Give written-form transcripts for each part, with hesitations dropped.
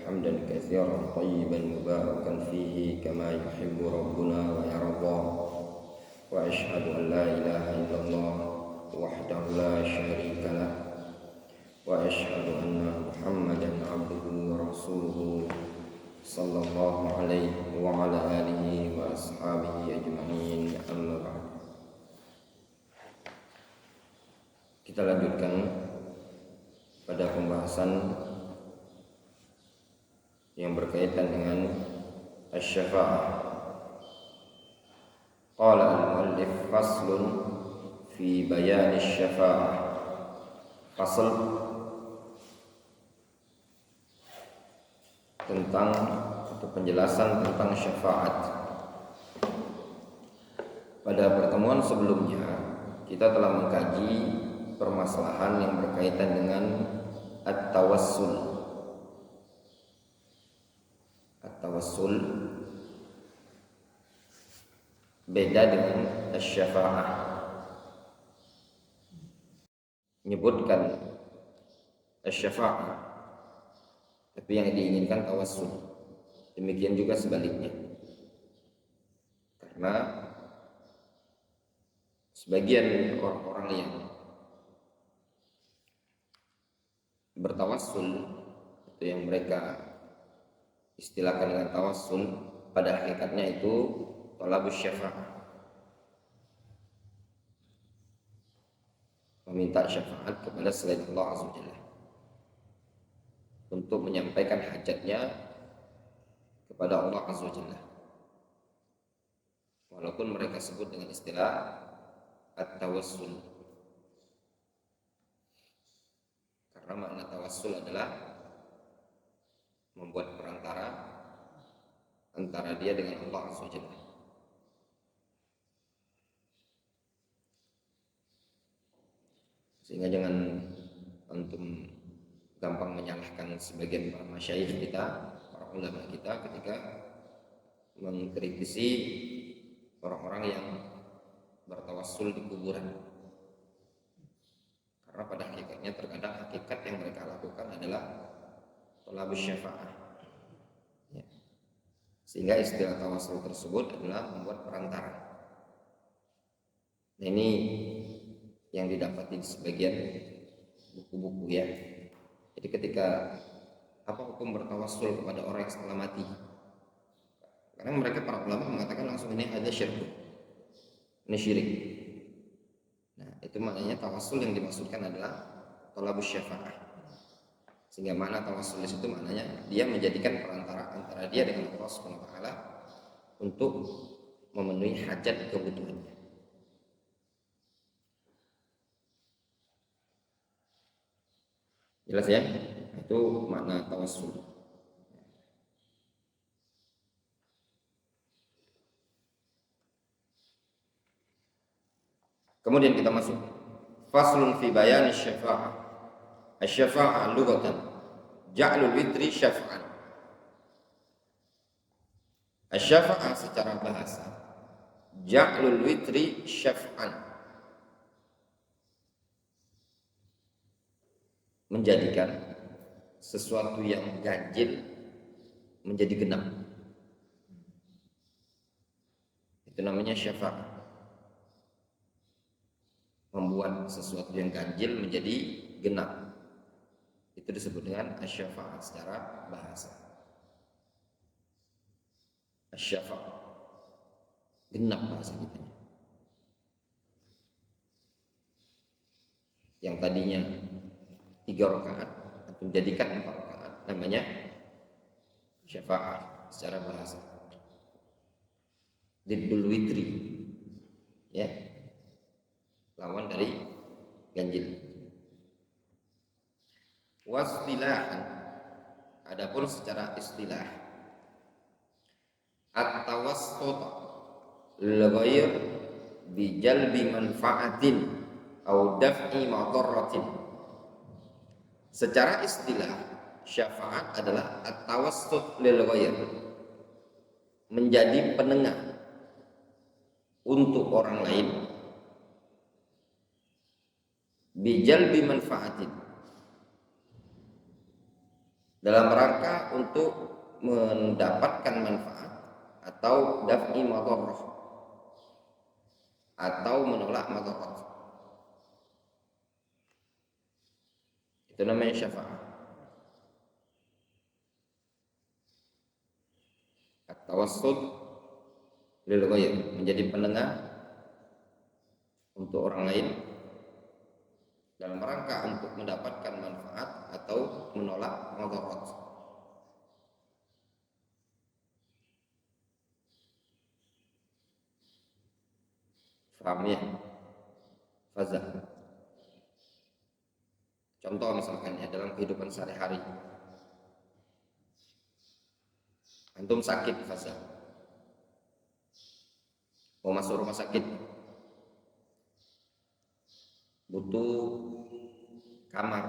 حمدا كثيرا طيبا مباركا فيه كما يحب ربنا ويرضى وأشهد أن لا إله إلا الله وحده لا شريك له وأشهد أن محمدا عبده ورسوله صلى الله عليه وعلى آله وأصحابه أجمعين أما بعد. Kita lanjutkan pada pembahasan yang berkaitan dengan asy-syafa'ah. Qala al-muallif faslun fi bayan asy-syafa'ah. Fasl tentang atau penjelasan tentang syafaat. Pada pertemuan sebelumnya kita telah mengkaji permasalahan yang berkaitan dengan at-tawassul. At-tawassul beda dengan asy-syafa'ah. Menyebutkan asy-syafa'ah, tapi yang diinginkan tawassul. Demikian juga sebaliknya. Karena sebagian orang-orang yang bertawassul atau yang mereka istilahkan dengan tawassul, pada hakikatnya itu thalabus syafa'ah, meminta syafaat kepada selain Allah Azza wa Jalla untuk menyampaikan hajatnya kepada Allah Azza wa Jalla, walaupun mereka sebut dengan istilah at-tawassul. Karena makna tawassul adalah membuat perantara antara dia dengan Allah Azza wa Jalla. Sehingga jangan antum gampang menyalahkan sebagian para masyayikh kita, para ulama kita ketika mengkritisi orang-orang yang bertawassul di kuburan. Karena pada hakikatnya terkadang hakikat yang mereka lakukan adalah thalabus syafa'ah. Ya. Sehingga istilah tawassul tersebut adalah membuat perantara. Nah, ini yang didapati di sebagian buku-buku ya. Jadi ketika apa hukum bertawassul kepada orang yang setelah mati? Karena mereka para ulama mengatakan langsung ini ada syirik. Ini syirik. Nah, itu maknanya tawassul yang dimaksudkan adalah thalabus syafa'ah. Sehingga makna tawassul itu maknanya dia menjadikan perantara antara dia dengan Allah Subhanahu wa taala untuk memenuhi hajat kebutuhannya. Jelas ya? Itu makna tawassul. Kemudian kita masuk faslun fi bayan asy-syafa'ah. Asy-syafa'ah lughatan ja'lul witri syaf'an. Asy-syafa'ah secara bahasa ja'lul witri syaf'an, menjadikan sesuatu yang ganjil menjadi genap. Itu namanya syafa'ah. Membuat sesuatu yang ganjil menjadi genap. Itu disebut dengan asy-syafa'ah secara bahasa. Asy-syafa'ah genap bahasa kita. Yang tadinya 3 rakaat atau menjadikan 4 rakaat namanya syafa'ah secara bahasa. Diddul witri, ya, lawan dari ganjil. Wastilahan, adapun secara istilah, at-tawassut lil-ghair bi jalbi manfaatin au daf'i madaratin. Secara istilah, syafaat adalah at-tawassut lil-ghair, menjadi penengah untuk orang lain, bijalbi manfaatin, dalam rangka untuk mendapatkan manfaat atau daf'i madharrah atau menolak madharat. Itu namanya syafaat. At-tawassul lil ghair, menjadi penengah untuk orang lain dalam rangka untuk mendapatkan manfaat atau menolak madharat. Paham ya? Fazah. Contoh misalkan ya, dalam kehidupan sehari-hari. Antum sakit, fazah. Mau masuk rumah sakit, butuh kamar,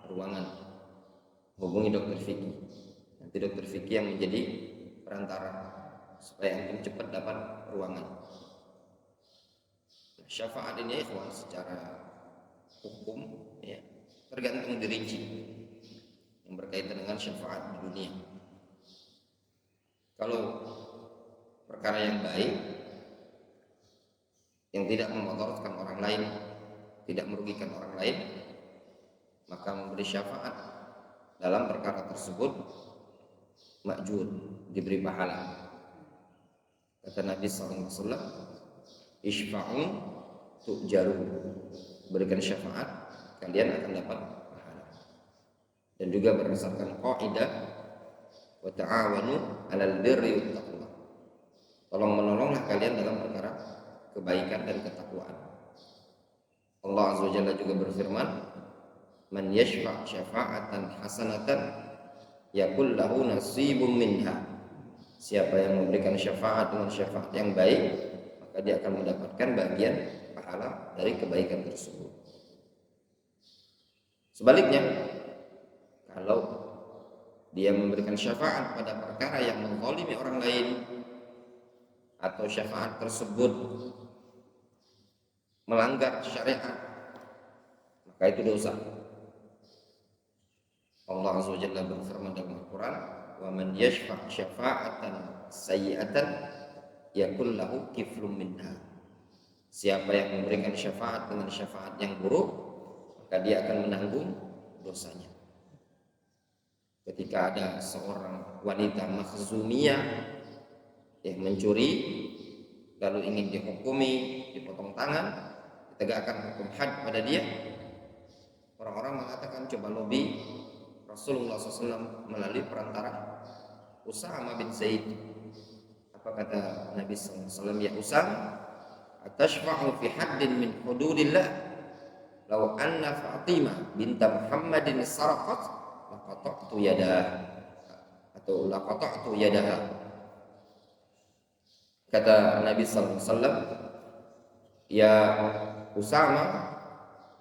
ruangan, hubungi dokter Fikih. Nanti dokter Fikih yang menjadi perantara supaya antum cepat dapat ruangan. Syafaat ini ikhwan secara hukum ya, tergantung dirinci yang berkaitan dengan syafaat di dunia. Kalau perkara yang baik yang tidak memudaratkan orang lain, tidak merugikan orang lain, maka memberi syafaat dalam perkara tersebut ma'jur, diberi pahala. Kata Nabi SAW, isfa'u tu'jaru, berikan syafaat, kalian akan dapat pahala. Dan juga berdasarkan qaidah wa ta'awanu 'alal birri wat taqwa, tolong menolonglah kalian dalam perkara kebaikan dan ketakwaan. Allah Azza wa Jalla juga berfirman, man yashfa' syafa'atan hasanatan yakul lahu nasibum minha, siapa yang memberikan syafaat dengan syafaat yang baik, maka dia akan mendapatkan bagian pahala dari kebaikan tersebut. Sebaliknya, kalau dia memberikan syafaat pada perkara yang menzalimi orang lain, atau syafaat tersebut melanggar syariat, maka itu dosa. Allah Azza wa Jalla berfirman dalam Al-Quran, wa man yashfa' syafa'atan sayyi'atan yakul lahu kiflum minha, siapa yang memberikan syafaat dengan syafaat yang buruk, maka dia akan menanggung dosanya. Ketika ada seorang wanita makhzumiyah yang mencuri lalu ingin dihukumi, dipotong tangan, ditegakkan hukum had pada dia, orang-orang mengatakan coba lobby Rasulullah SAW melalui perantara Usama bin Zaid. Apa kata Nabi SAW? Ya Usama, atashfa'u fi haddin min hududillah, law anna Fatimah binta Muhammadin saraqat laqata'tu yadaha, atau laqata'tu yadaha. Kata Nabi SAW, ya Usama,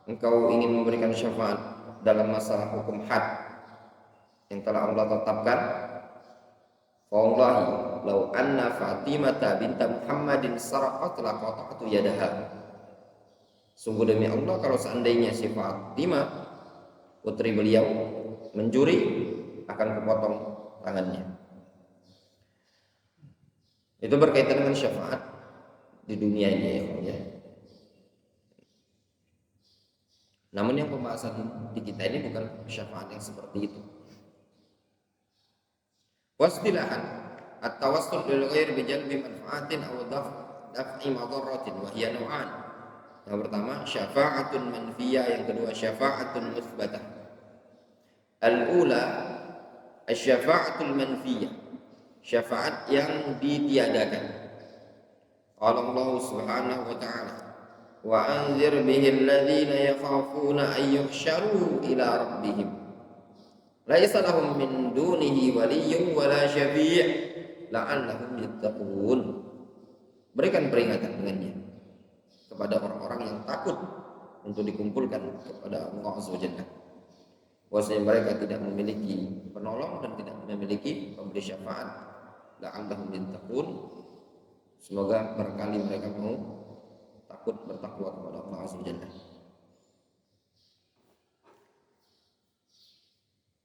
engkau ingin memberikan syafaat dalam masalah hukum had yang telah Allah tetapkan. Wallahi law anna Fatimah binta Muhammadin saraqat laqata'tu yadaha, sungguh demi Allah, kalau seandainya si Fatimah putri beliau mencuri, akan kupotong tangannya. Itu berkaitan dengan syafaat di dunia ini ya. Namun yang pembahasan di kita ini bukan syafaat yang seperti itu. Wastilahan at-tawassul lil ghair bi jalbi manfaatin aw daf'i madharratin wa hiya naw'an. Yang pertama syafa'atun manfiyah, yang kedua syafa'atun mutsbatah. Al-ula asy-syafa'atul manfiyah, syafaat yang ditiadakan. Qala Allah Subhanahu wa ta'ala, wa anzir bihi alladhina yakhafuna an yuhsyaru ila rabbihim laisa lahum min dunihi waliyyun wala syafi' la'allahum yattaqun. Berikan peringatan dengannya kepada orang-orang yang takut untuk dikumpulkan kepada Allah Azza wa Jalla, bahwasanya mereka tidak memiliki penolong dan tidak memiliki pemberi syafaat. La'allahum yattaqun, semoga barangkali mereka mau takut bertakwa kepada Allah Azza wa Jalla.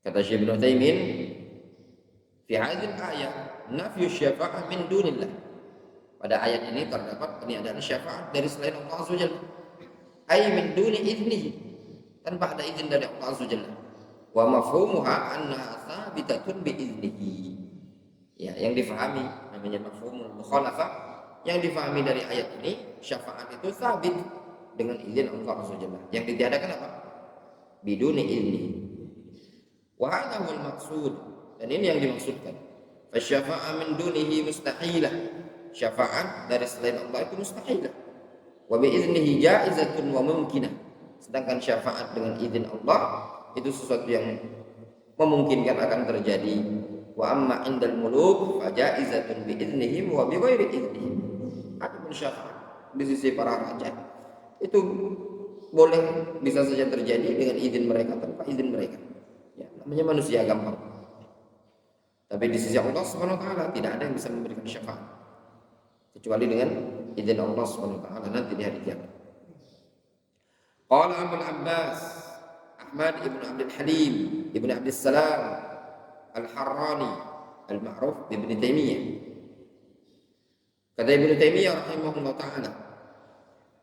Kata Syekh Ibnu Taimin, fi hadhihi ayat nafyu syafa'ah min dunillah. Pada ayat ini terdapat peniadaan syafaat dari selain Allah Azza wa Jalla. Ay min duni idnihi, tanpa ada izin dari Allah Azza wa Jalla. Wa mafhumuha annaha thabitatun bi idnihi. Ya, yang difahami namanya mafhumul mukhalafah, yang difahami dari ayat ini syafaat itu sabit dengan izin Allah Azza wa Jalla. Yang ditiadakan apa? Biduni idnihi. Wa hadha huwal maqsud, dan ini yang dimaksudkan. Fasyafa'ah min dunihi mustahilah. Syafaat dari selain Allah itu mustahilah. Wa bi iznihi jaizatun wa mumkinah. Sedangkan syafaat dengan izin Allah itu sesuatu yang memungkinkan akan terjadi. Wa amma indal muluk fa jaizatun bi iznihim wa bi ghairi iznihim. Adapun syafaat di sisi para raja itu boleh, bisa saja terjadi dengan izin mereka tanpa izin mereka. Ya, namanya manusia gampang. Tapi di sisi Allah Subhanahu wa taala tidak ada yang bisa memberikan syafaat kecuali dengan izin Allah Subhanahu wa taala nanti di hari kiamat. Qala Abu Abbas Ahmad ibn Abdul Halim ibn Abdul Salam Al-Harrani al-ma'ruf Ibn Taimiyah. Kata Ibn Taimiyah rahimahullah taala,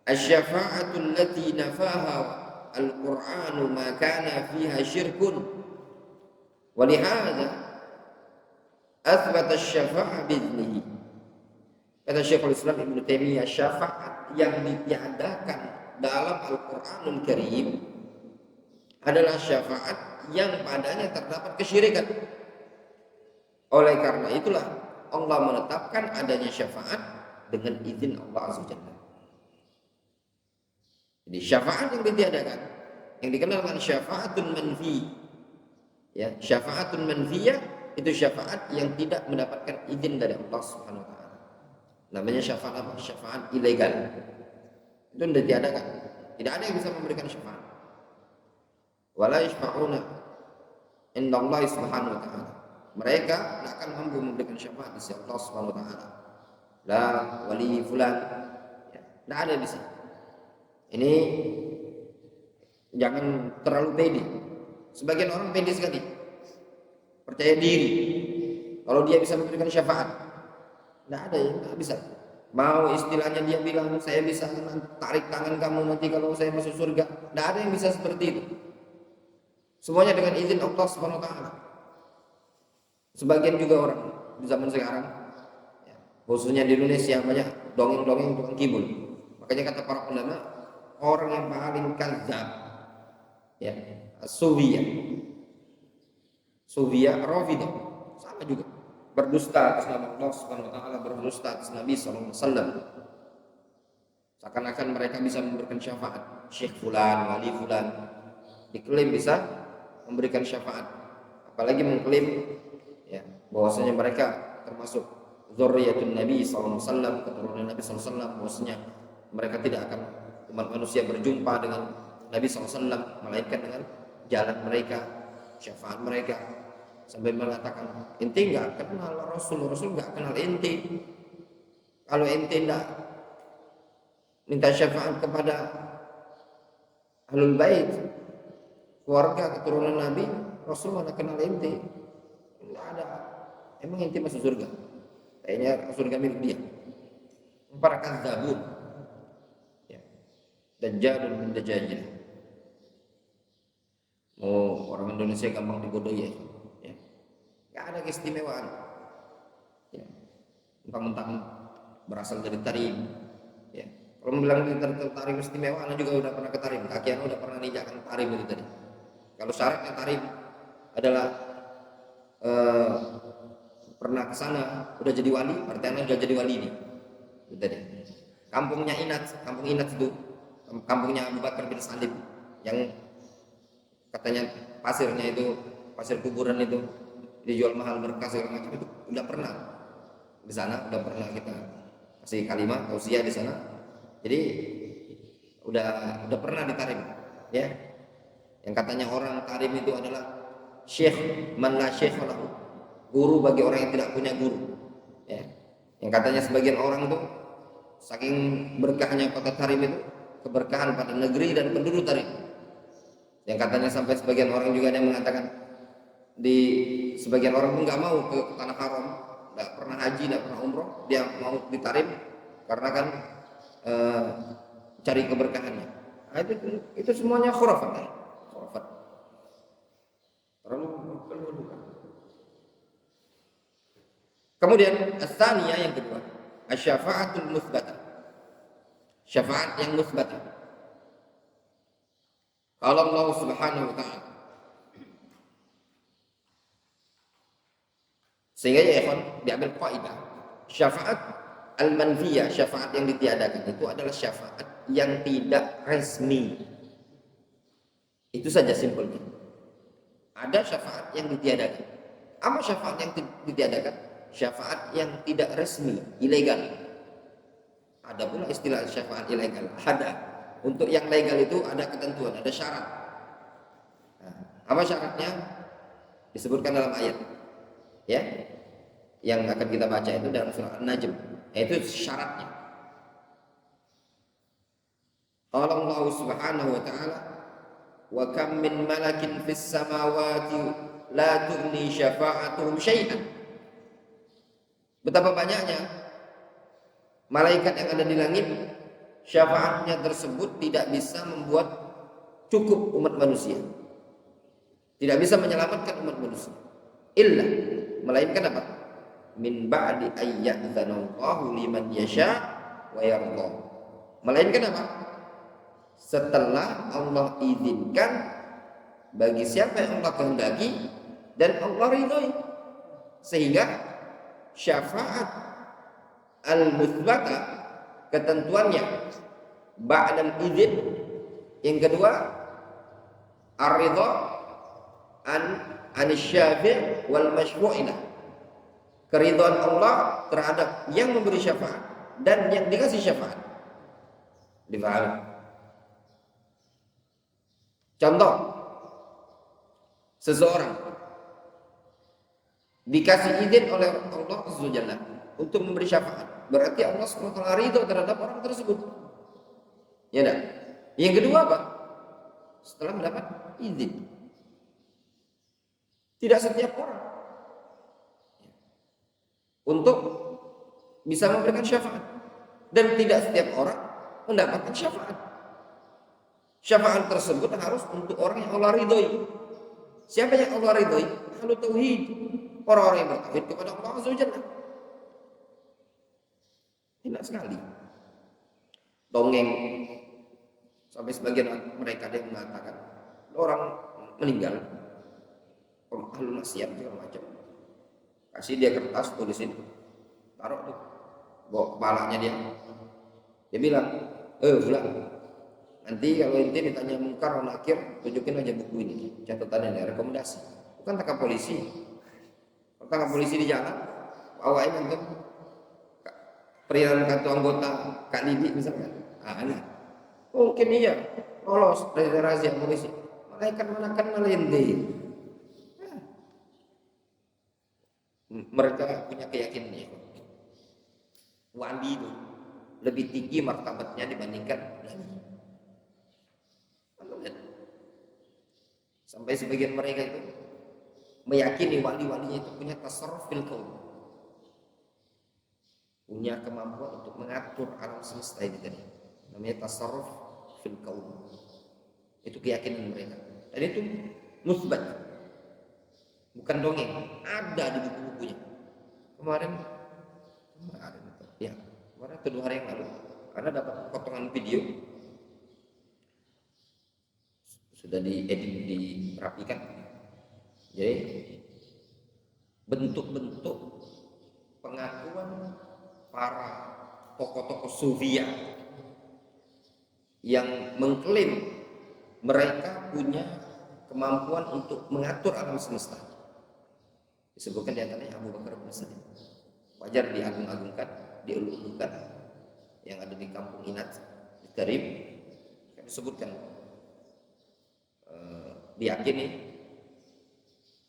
asy-syafa'atu allati nafaha al-Qur'anu ma kana fiha syirkun. Walihada athbata asy-syafa'ah bi'idnihi. Kata Syekhul Islam Ibnu Taimiyah, syafaat yang ditiadakan dalam Al-Qur'anul Karim adalah syafaat yang padanya terdapat kesyirikan. Oleh karena itulah Allah menetapkan adanya syafaat dengan izin Allah Azza wa Jalla. Jadi syafaat yang ditiadakan, yang dikenal dengan syafaatun manfi. Ya, syafaatun manfiyah itu syafaat yang tidak mendapatkan izin dari Allah Subhanahu wa taala. Namanya syafaat apa? Syafaat ilegal. Itu tidak ditiadakan. Tidak ada yang bisa memberikan syafaat. Wala yashfa'una indallahi subhanahu wa ta'ala. Mereka tidak akan mampu memberikan syafaat di sisi Allah Subhanahu wa taala. La wali fulan. Ya, tidak ada di sini. Ini jangan terlalu pede. Sebagian orang pede sekali, percaya diri kalau dia bisa memberikan syafaat. Tidak ada yang tidak bisa. Mau istilahnya dia bilang, saya bisa tarik tangan kamu nanti kalau saya masuk surga. Tidak ada yang bisa seperti itu. Semuanya dengan izin Allah Subhanahu wa taala. Sebagian juga orang di zaman sekarang, ya, khususnya di Indonesia, banyak dongeng-dongeng tukang kibul. Makanya kata para ulama, orang yang paling kadzab, ya, Sufiyah Rafidah sama juga, berdusta atas nama Allah Subhanahu wa taala, berdusta atas Nabi sallallahu alaihi wasallam. Seakan-akan mereka bisa memberikan syafaat. Syekh fulan, wali fulan diklaim bisa memberikan syafaat, apalagi mengklaim ya bahwasanya mereka termasuk dzurriyyatun Nabi sallallahu alaihi wasallam, keturunan Nabi sallallahu alaihi wasallam, bahwasanya mereka tidak akan umat manusia berjumpa dengan Nabi sallallahu alaihi wasallam melainkan dengan jalan mereka, syafaat mereka, sampai mengatakan ente enggak kenal Rasul enggak kenal ente. Kalau ente enggak minta syafaat kepada ahlul bait, keluarga keturunan Nabi, Rasul mana kenal ente. Enggak ada. Emang ente masuk surga? Kayaknya surga milik dia. Para kadzabun. Ya. Dajjalun min dajjal. Oh, orang Indonesia gampang dibodohi ya. Enggak ada keistimewaan. Ya. Mentang-mentang berasal dari Tarim. Ya. Kalau bilang di Tarim istimewa, Anda juga udah pernah ke Tarim. Kaki Anda udah pernah ninjakan Tarim itu tadi. Kalau syaratnya Tarim adalah pernah ke sana, udah jadi wali, berarti Anda udah jadi wali ini. Itu tadi. Kampung Inat itu, kampungnya Abu Bakar bin Salim, yang katanya pasirnya itu, pasir kuburan itu dijual mahal berkah segala macam, itu udah pernah di sana, udah pernah kita kasih kalimat tausiah di sana. Jadi udah pernah di Tarim, ya. Yang katanya orang Tarim itu adalah syekh man la syekh lahu, guru bagi orang yang tidak punya guru, ya. Yang katanya sebagian orang itu saking berkahnya kota Tarim itu, keberkahan pada negeri dan penduduk Tarim. Yang katanya sampai sebagian orang juga ada yang mengatakan di sebagian orang pun nggak mau ke tanah haram, nggak pernah haji, nggak pernah umroh, dia mau ditarim karena kan eh, cari keberkahannya. Nah, itu semuanya khurafat ya. Khurafat. Terlalu berlebihan. Kemudian as-tsaniyah yang kedua, asy-syafa'atul mutsbatah. Syafaat yang mutsbatah. Kalau Allah Subhanahu wa taala. Sehingga ya ikhwan diambil kaidah. Syafaat al-manfiyah, syafaat yang ditiadakan itu adalah syafaat yang tidak resmi. Itu saja simpelnya. Ada syafaat yang ditiadakan. Apa syafaat yang ditiadakan? Syafaat yang tidak resmi, ilegal. Ada pula istilah syafaat ilegal. Ada. Untuk yang legal itu ada ketentuan, ada syarat. Nah, apa syaratnya? Disebutkan dalam ayat. Ya. Yang akan kita baca itu dalam surah An-Najm. Itu syaratnya. Qala Allah Subhanahu wa taala, "Wa kam min malakin fis samawati la tughni syafa'atuhum syai'an." Betapa banyaknya malaikat yang ada di langit, syafaatnya tersebut tidak bisa membuat cukup umat manusia, tidak bisa menyelamatkan umat manusia, illa, melainkan apa? Min ba'di ayyadzanallahu liman yasha wa yarda. Melainkan apa? Setelah Allah izinkan bagi siapa yang Allah kehendaki dan Allah ridhoi. Sehingga syafaat al-mutsbata ketentuannya ba'dal izin. Yang kedua, ar-ridha an syafi' wal masyfu'ina. Keridhaan Allah terhadap yang memberi syafaat dan yang dikasih syafaat. Dipahami? Contoh, seseorang dikasih izin oleh Allah Azza wa Jalla untuk memberi syafaat, berarti Allah SWT ridho terhadap orang tersebut. Ya enggak? Yang kedua apa? Setelah mendapat izin. Tidak setiap orang untuk bisa memberikan syafaat, dan tidak setiap orang mendapatkan syafaat. Syafaat tersebut harus untuk orang yang Allah ridhoi. Siapa yang Allah ridhoi? Ahlu tauhid, orang-orang yang bertauhid kepada Allah Azza wa Jalla. Tidak sekali dongeng sampai sebagian mereka ada yang mengatakan orang meninggal, ahlu maksiat segala macam, kasih dia kertas, tulisin, taruh tuh, bawa kepalanya dia bilang, Fulan, nanti kalau ente ditanya mungkar atau nakir, tunjukin aja buku ini, catatannya, rekomendasi. Bukan tangkap polisi, kalau tangkap polisi di jalan, bawain untuk perihal kartu anggota Kak Lidi misalkan, nah, mungkin iya lolos dari razia polisi, malaikat mana kenal ente. Mereka punya keyakinan wali itu lebih tinggi martabatnya dibandingkan nabi. Sampai sebagian mereka itu meyakini wali-walinya itu punya tasarruf fil kaun, punya kemampuan untuk mengatur alam semesta ini tadi. Namanya tasarruf fil kaun. Itu keyakinan mereka. Dan itu musbat. Bukan dongeng, ada di buku-bukunya. Kemarin atau 2 hari yang lalu, karena dapat potongan video sudah diedit, dirapikan. Jadi bentuk-bentuk pengakuan para tokoh-tokoh sufia yang mengklaim mereka punya kemampuan untuk mengatur alam semesta. Disebutkan di antaranya Abu Bakar bin Siddiq. Wajar diagung-agungkan, dielulukan, yang ada di kampung Inat di Karib, disebutkan diyakini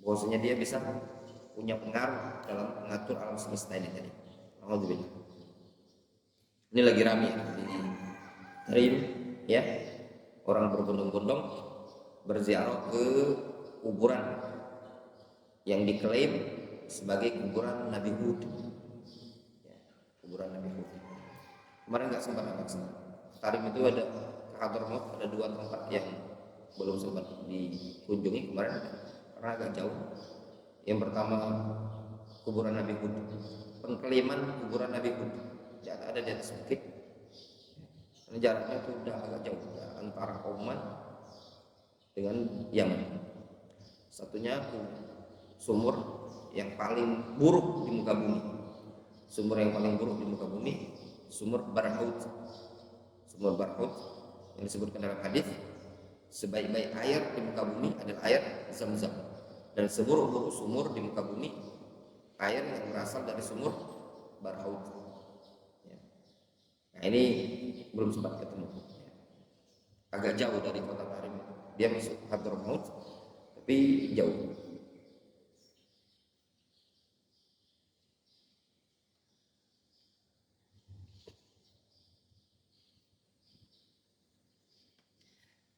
bahwasanya dia bisa punya pengaruh dalam mengatur alam semesta ini tadi. Alhamdulillah. Ini lagi ramai di Karib, ya, orang berbondong-bondong berziarah ke kuburan yang diklaim sebagai kuburan Nabi Hud. Ya, kuburan Nabi Hud. Kemarin nggak sempat langsung. Tarim itu ada Hadramaut, ada 2 tempat yang belum sempat dikunjungi kemarin karena agak jauh. Yang pertama kuburan Nabi Hud, pengkeliman kuburan Nabi Hud, ada di atas bukit. Ini jaraknya itu udah agak jauh antara Oman dengan Yaman. Satunya sumur yang paling buruk di muka bumi. Sumur yang paling buruk di muka bumi, sumur Barhaut. Sumur Barhaut yang disebutkan dalam hadis, sebaik-baik air di muka bumi adalah air Zam-Zam. Dan seburuk-buruk sumur di muka bumi, air yang berasal dari sumur Barhaut. Nah ini belum sempat ketemu. Agak jauh dari kota Tarim. Dia masuk Hadramaut, tapi jauh.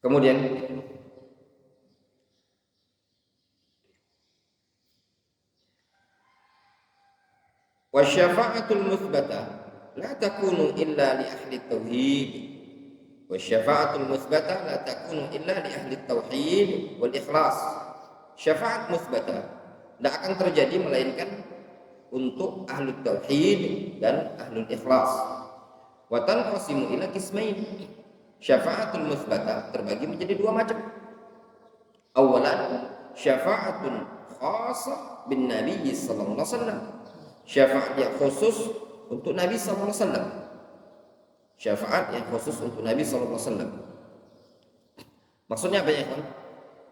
Kemudian wasyafa'atul mutsbatah la takunu illa li ahli tauhid. Wasyafa'atul mutsbatah la takunu illa li ahli tauhid wal ikhlas. Syafaat mutsbatah tidak akan terjadi melainkan untuk ahli tauhid dan ahli ikhlas. Wa tanqasimu ila qismain. Syafa'atul mutsbatah terbagi menjadi 2 macam. Awalan syafa'atun khasah bin Nabi sallallahu alaihi wasallam. Syafaat yang khusus untuk Nabi sallallahu alaihi wasallam. Syafaat yang khusus untuk Nabi sallallahu alaihi wasallam. Maksudnya apa ya, kawan?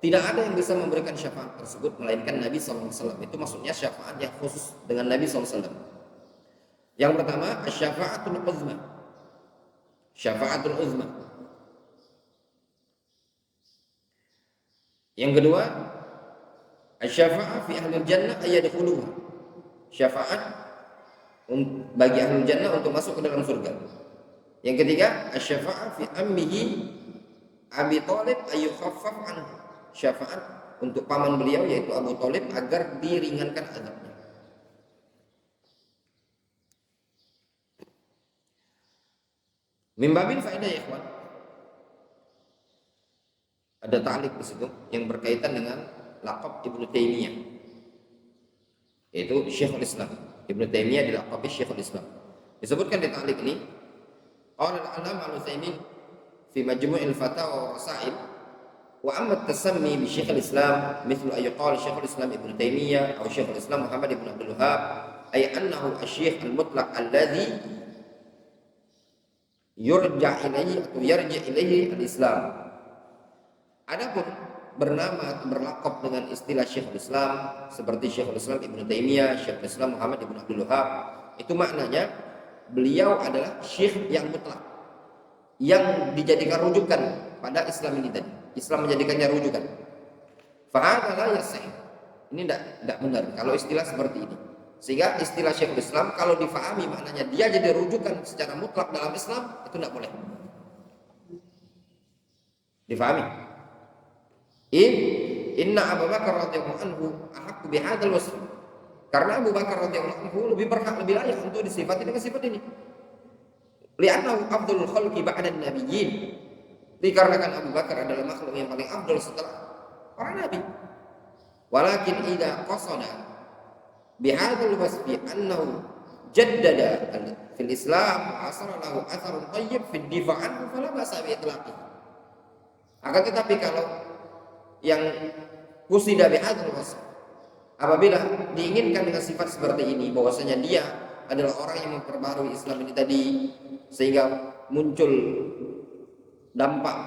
Tidak ada yang bisa memberikan syafaat tersebut melainkan Nabi sallallahu alaihi wasallam. Itu maksudnya syafaat yang khusus dengan Nabi sallallahu alaihi wasallam. Yang pertama, syafaatul uzma. Syafaatul uzma. Yang kedua, asy-syafa'ah fi ahlil jannah ayyadkhuluha. Syafaat bagi ahlul jannah untuk masuk ke dalam surga. Yang ketiga, asy-syafa'ah fi ammihi Abi Thalib ayyukhaffaf anhu. Syafaat untuk paman beliau yaitu Abu Thalib agar diringankan azabnya. Min babil faedah ya ikhwan. Ada ta'liq di situ yang berkaitan dengan laqab Ibnu Taimiyah. Yaitu Syekhul Islam. Ibnu Taimiyah dilaqabi Syekhul Islam. Disebutkan di ta'liq ini, qala al-'allamah Al-Utsaimin fi Majmu'il Fatawa wa Rasail wa amma at-tasammi bi Syekhul Islam mithlu ay yuqal Syekhul Islam Ibnu Taimiyah atau Syekhul Islam Muhammad ibn Abdul Wahhab ay annahu asy-syekh al-mutlaq alladhi yurja' ilaihi atau yarji' ilaihi al-Islam. Adapun bernama atau berlakab dengan istilah Syekhul Islam seperti Syekhul Islam Ibnu Taimiyah, Syekhul Islam Muhammad ibn Abdul Wahhab, itu maknanya beliau adalah syekh yang mutlak yang dijadikan rujukan pada Islam ini tadi. Islam menjadikannya rujukan. Fahadha la yasih. Ini tidak benar kalau istilah seperti ini. Sehingga istilah Syekhul Islam kalau difahami maknanya dia jadi rujukan secara mutlak dalam Islam, itu tidak boleh. Difahami? Inna Abu Bakar radhiyallahu anhu ahaqqu bihadzal wasf. Karena Abu Bakar radhiyallahu anhu lebih berhak, lebih layak untuk disifati dengan sifat ini. Li'annahu afdhalul khalqi ba'da an-nabiyyin. Dikarenakan Abu Bakar adalah makhluk yang paling afdal setelah para nabi. Walakin idza qasada bihadzal wasfi annahu jaddada fil Islam asara lahu atharun thayyib fi ad-difa' anhu fala ba'sa bi itlaqi. Akan tetapi kalau yang qusida bihadzal wasf, apabila diinginkan dengan sifat seperti ini bahwasanya dia adalah orang yang memperbarui Islam ini tadi sehingga muncul dampak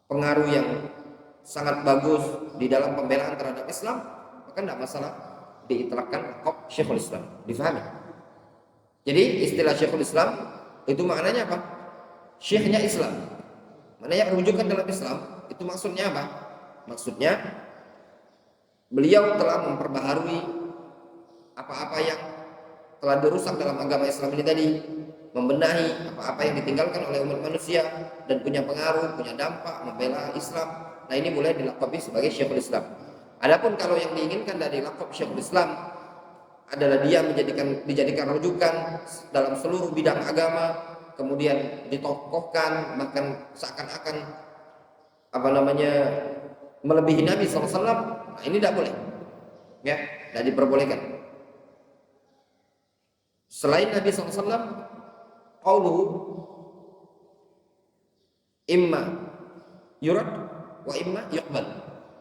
pengaruh yang sangat bagus di dalam pembelaan terhadap Islam, maka tidak masalah diitlaqkan laqab Syekhul Islam. Difahami? Jadi istilah Syekhul Islam itu maknanya apa? Syekhnya Islam. Maknanya rujukan dalam Islam. Itu maksudnya apa? Maksudnya beliau telah memperbaharui apa-apa yang telah dirusak dalam agama Islam ini tadi, membenahi apa-apa yang ditinggalkan oleh umat manusia dan punya pengaruh, punya dampak membela Islam. Nah ini boleh dilaqabi sebagai Syekhul Islam. Adapun kalau yang diinginkan dari laqab Syekhul Islam adalah dia dijadikan rujukan dalam seluruh bidang agama, kemudian ditokohkan bahkan seakan-akan melebihi Nabi SAW. Nah, ini tidak boleh, ya, tidak diperbolehkan. Selain Nabi SAW, qauluhu imma yurad wa imma yuqbal.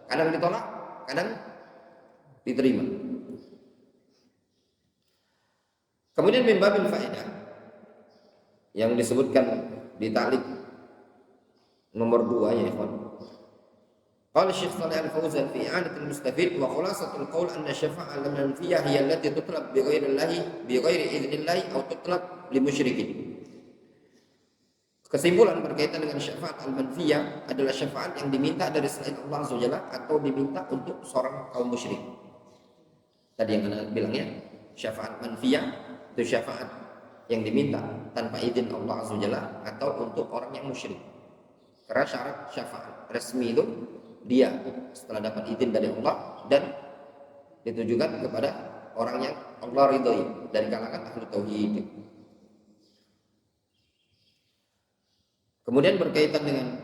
Kadang ditolak, kadang diterima. Kemudian min babil faedah yang disebutkan di ta'liq nomor 2 ya ikhwan. Qala Syekh Shalih Al-Fauzan fi i'anatil mustafid wa khulasatul qaul anna syafa'ah al-manfiyah hiya allati tutlab bi ghairi idznillah aw tutlab li musyrikin. Kesimpulan berkaitan dengan syafaat al-manfiyah adalah syafaat yang diminta dari selain Allah Azza wa Jalla atau diminta untuk seorang kaum musyrik. Tadi yang Anda bilang ya, syafaat manfiyah itu syafaat yang diminta tanpa izin Allah Azza wa Jalla atau untuk orang yang musyrik. Karena syarat syafaat resmi itu dia setelah dapat izin dari Allah dan ditujukan kepada orang yang Allah ridhoi dari kalangan ahli tauhid. Kemudian berkaitan dengan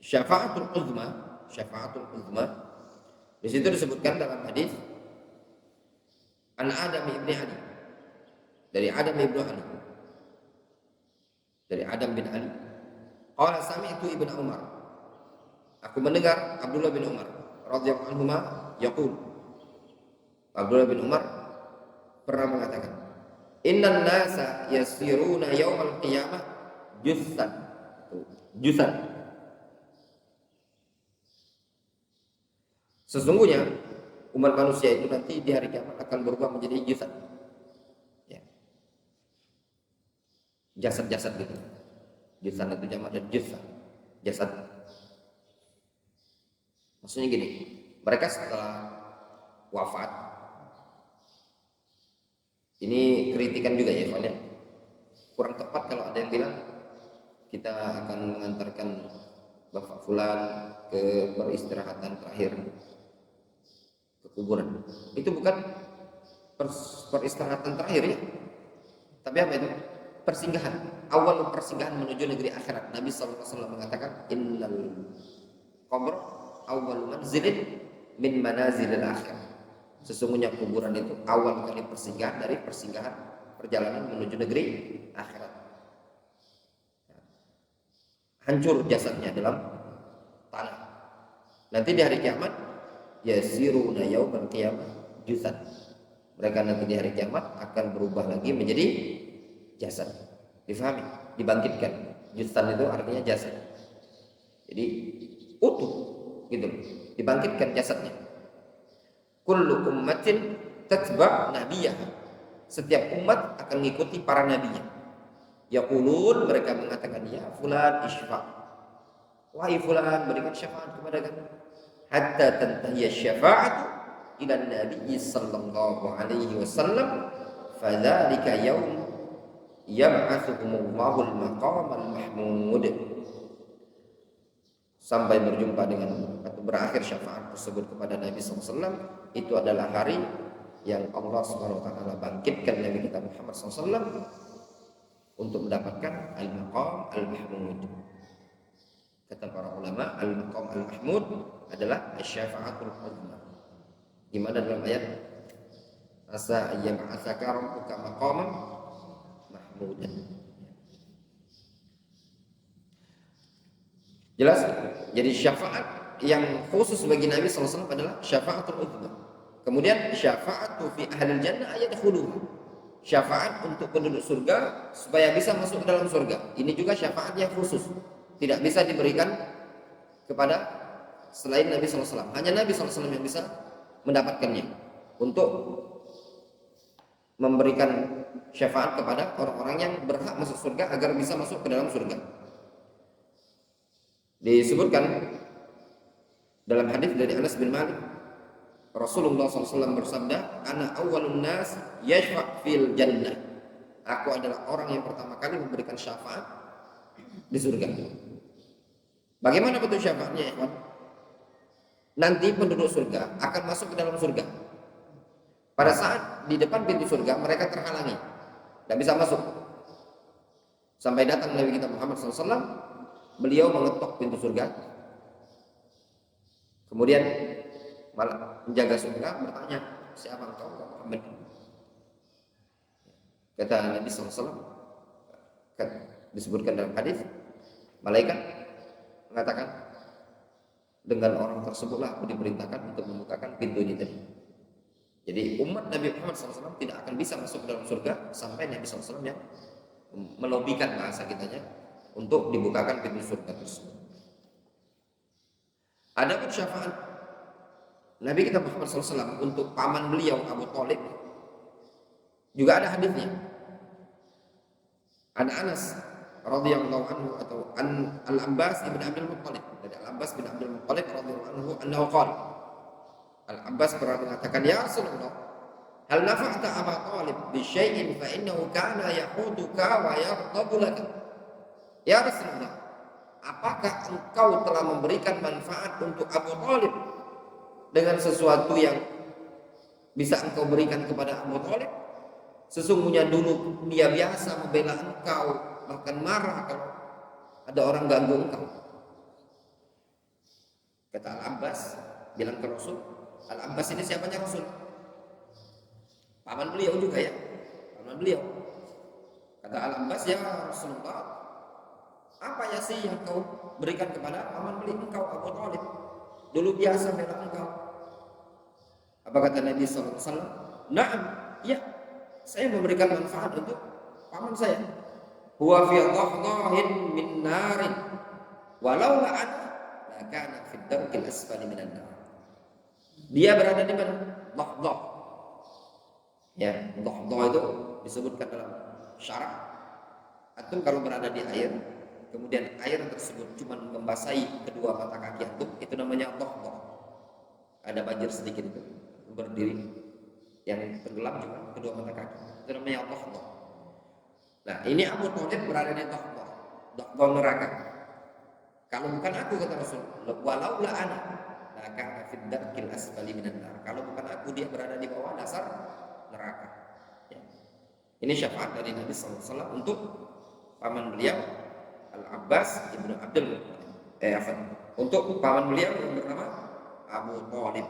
syafaatul uzma, di situ disebutkan dalam hadis an Adam ibni Ali, dari Adam ibnu Ali, dari Adam bin Ali. Qala sami'tu ibnu Umar, aku mendengar Abdullah bin Umar radhiyallahu anhuma yaqul, Abdullah bin Umar pernah mengatakan, innan nasa yasiruna yaumal qiyamah jusan. Sesungguhnya umat manusia itu nanti di hari kiamat akan berubah menjadi jusan, ya. Jasad-jasad gitu. Jusan itu jamak dan jusan, jasad. Maksudnya gini, mereka setelah wafat, ini kritikan juga ya Pak, kurang tepat kalau ada yang bilang kita akan mengantarkan Bapak Fulan ke peristirahatan terakhir ke kuburan. Itu bukan peristirahatan terakhir ya, tapi apa itu? Persinggahan, awal persinggahan menuju negeri akhirat. Nabi SAW mengatakan innal qabr awal manzilin min manazilil akhir. Sesungguhnya kuburan itu awal kali persinggahan dari persinggahan perjalanan menuju negeri akhirat. Hancur jasadnya dalam tanah. Nanti di hari kiamat yasiruna yaumal qiyamah jusan. Mereka nanti di hari kiamat akan berubah lagi menjadi jasad. Difahami? Dibangkitkan. Jusan itu artinya jasad. Jadi utuh gitu. Dibangkitkan jasadnya. Kullu ummatin tatba' nabiyah. Setiap umat akan mengikuti para nabinya. Yaqulun, mereka mengatakan, ya fulan isfa', wahai fulan berikan syafaat kepada kami, hatta tantahiya syafa'atu ila nabi sallallahu alaihi wasallam, fadzalika yaum yab'atsuhumullahu al-maqamal mahmud. Sampai berjumpa dengan atau berakhir syafaat tersebut kepada Nabi SAW, itu adalah hari yang Allah SWT bangkitkan Nabi kita Muhammad SAW untuk mendapatkan al-maqam al-mahmud. Kata para ulama, al-maqam al-mahmud adalah asy-syafa'atul uzma. Gimana dalam ayat? Asa ayyab'atsaka rabbuka maqaman mahmudan. Jelas? Jadi syafaat yang khusus bagi Nabi SAW adalah syafa'atul uzma. Kemudian syafa'atu fi ahlil jannah ayadkhuluha. Syafaat untuk penduduk surga supaya bisa masuk ke dalam surga. Ini juga syafaat yang khusus, tidak bisa diberikan kepada selain Nabi SAW. Hanya Nabi SAW yang bisa mendapatkannya untuk memberikan syafaat kepada orang-orang yang berhak masuk surga agar bisa masuk ke dalam surga. Disebutkan dalam hadis dari Anas bin Malik, Rasulullah SAW bersabda, ana awwalun nas yashfa' fil jannah. Aku adalah orang yang pertama kali memberikan syafaat di surga. Bagaimana bentuk syafaatnya ya, kawan? nanti penduduk surga akan masuk ke dalam surga. Pada saat di depan pintu surga mereka terhalangi, tidak bisa masuk. Sampai datang Nabi kita Muhammad SAW, beliau mengetok pintu surga. Kemudian penjaga surga bertanya, siapa engkau? Muhammad. Kata Nabi SAW, disebutkan dalam hadis, malaikat mengatakan, dengan orang tersebutlah aku diperintahkan untuk membukakan pintu ini tadi. Jadi umat Nabi Muhammad SAW tidak akan bisa masuk ke dalam surga sampai Nabi SAW yang melobikan bahasa kitanya untuk dibukakan pintu surga tersebut. Adapun syafaat Nabi kita Muhammad SAW untuk paman beliau Abu Thalib juga ada hadisnya. Ada Anas radhiyallahu anhu atau Al-Abbas bin Abdul Muttalib, dari Al-Abbas bin Abdul Muttalib radhiyallahu anhu annahu qala, Al-Abbas pernah mengatakan, ya Rasulullah, hal nafa'ta Abu Thalib bi syai'in fa innahu kana yahuduka wa yardabu laka. Ya Rasulullah, apakah engkau telah memberikan manfaat untuk Abu Thalib dengan sesuatu yang bisa engkau berikan kepada Abu Thalib? Sesungguhnya dulu dia biasa membela engkau, bahkan marah kalau ada orang ganggu engkau. Kata Al-Abbas, bilang ke Rasul, Al-Abbas ini siapanya Rasul? Paman beliau juga ya, paman beliau. Kata Al-Abbas, ya Rasulullah, apa ya sih yang kau berikan kepada paman beliau engkau Abu Thalib? Dulu biasa bela engkau. Apa kata Nabi SAW? Naam, ya, saya memberikan manfaat untuk paman saya. Huwa fi dhahdahin min narin walau la ana la kana fi darkil asfali minan nar. Dia berada di mana? Dhahdah. Ya, dhahdah itu disebutkan dalam syarah. Antum kalau berada di air, kemudian air tersebut cuma membasahi kedua mata kaki antum, itu namanya dhahdah. Ada banjir sedikit itu berdiri, yang tenggelam cuma kedua mata kaki, itu namanya dhahdah. Nah, ini Abu Thalib berada di dhahdah neraka. Kalau bukan aku, kata Rasul, walau la ana la kana fid darkil asfali minan nar. Kalau bukan aku, dia berada di bawah dasar neraka. Ya. Ini syafaat dari Nabi SAW untuk paman beliau Al-Abbas ibnu Abdul untuk paman beliau yang bernama Abu Thalib.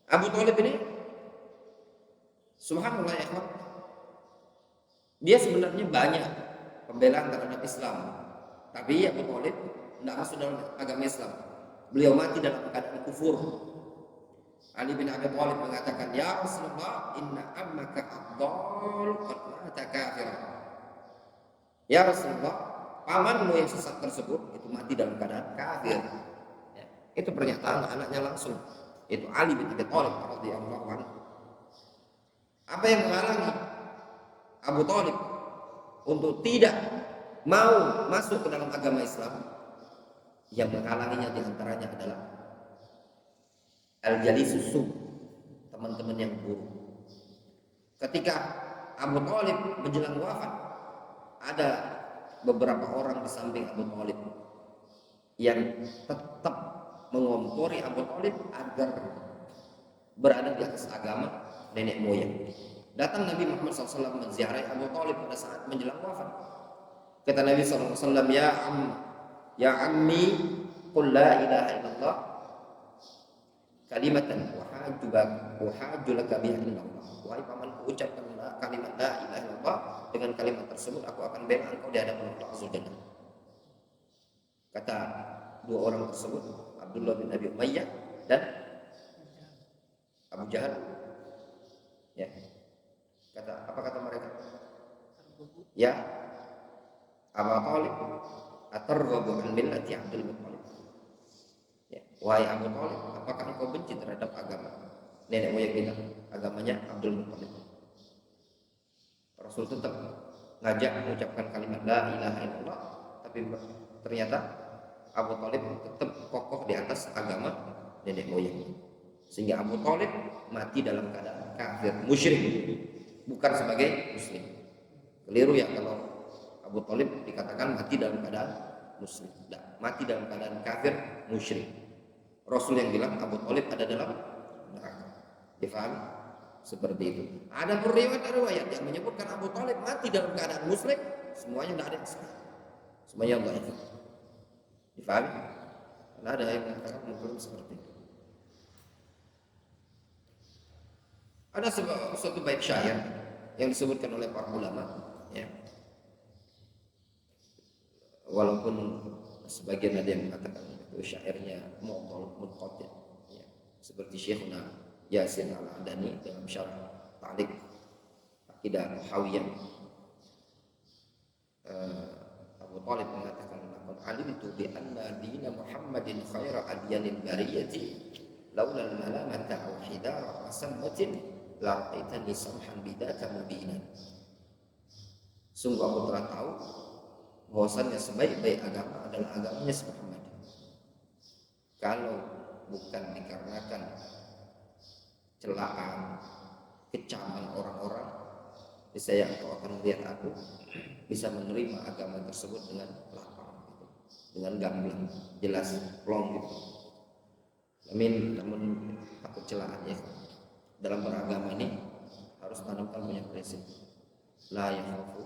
Abu Thalib ini subhanallah ya, dia sebenarnya banyak pembelaan terhadap Islam, tapi Abu Thalib tidak masuk dalam agama Islam. Beliau mati dalam keadaan kufur. Ali bin Abi Thalib mengatakan, ya Rasulullah, inna ammaka Abdul qad mata kafir. Ya Rasulullah, pamanmu yang sesat tersebut itu mati dalam keadaan kafir. Ya, itu pernyataan anaknya langsung, itu Ali bin Abi Thalib radhiyallahu anhu. Apa yang menghalangi Abu Thalib untuk tidak mau masuk ke dalam agama Islam? Yang menghalanginya diantaranya adalah al-jalisus su, teman-teman yang buruk. Ketika Abu Thalib menjelang wafat, ada beberapa orang di samping Abu Thalib yang tetap mengompori Abu Thalib agar berada di atas agama nenek moyang. Datang Nabi Muhammad SAW menziarahi Abu Thalib pada saat menjelang wafat. Kata Nabi SAW, ya ammi, qul la ilaha illallah kalimatan wahaju laka biha illallah. Wahai pamanku, ucapkan kalimat la ilaha illallah, dengan kalimat tersebut aku akan bela engkau di hadapan Allah Azza wa Jalla. Kata dua orang tersebut, Abdullah bin Abi Umayyah dan Abu Jahal. Ya. Apa kata mereka? Ya Abu Thalib, atarghabu an millati Abdul Muttalib. Ya, wahai Abu Thalib, apakah engkau benci terhadap agama nenek moyang kita, agamanya Abdul Muttalib? Rasul tetap ngajak mengucapkan kalimat la ilaha illallah, tapi ternyata Abu Thalib tetap kokoh di atas agama nenek moyang, sehingga Abu Thalib mati dalam keadaan kafir, musyrik, bukan sebagai muslim. Keliru ya kalau Abu Thalib dikatakan mati dalam keadaan muslim. Tidak, mati dalam keadaan kafir, musyrik. Rasul yang bilang Abu Thalib ada dalam neraka. Difahami? Seperti itu. Ada riwayat yang menyebutkan Abu Thalib mati dalam keadaan muslim, semuanya tidak ada yang sahih. Semuanya dhaif. Difahami? Karena ada yang mengatakan mungkin seperti itu. Ada suatu bait syair yang disebutkan oleh para ulama, ya. Walaupun sebagian ada yang mengatakan itu syairnya mu'tal munqati', ya. Seperti Syekhuna Yasin Al-Adani dalam syarah Ta'liq Aqidah Hawiyah, Abu Thalib mengatakan, "Laqad alimtu bi anna dina Muhammadin khaira adyanil bariyati laula al-malamata aw hidara masammatin la ra'aitani samhan bidaka mubinan." Sungguh aku telah tahu bahwasannya sebaik-baik agama adalah agamanya Muhammad. Kalau bukan dikarenakan celaan, kecaman orang-orang, saya engkau akan melihat aku bisa menerima agama tersebut dengan lapang, dengan gamblang, jelas, plong gitu. Namun takut celaan ya. Dalam beragama ini harus tanamkan punya prinsip la yakhafu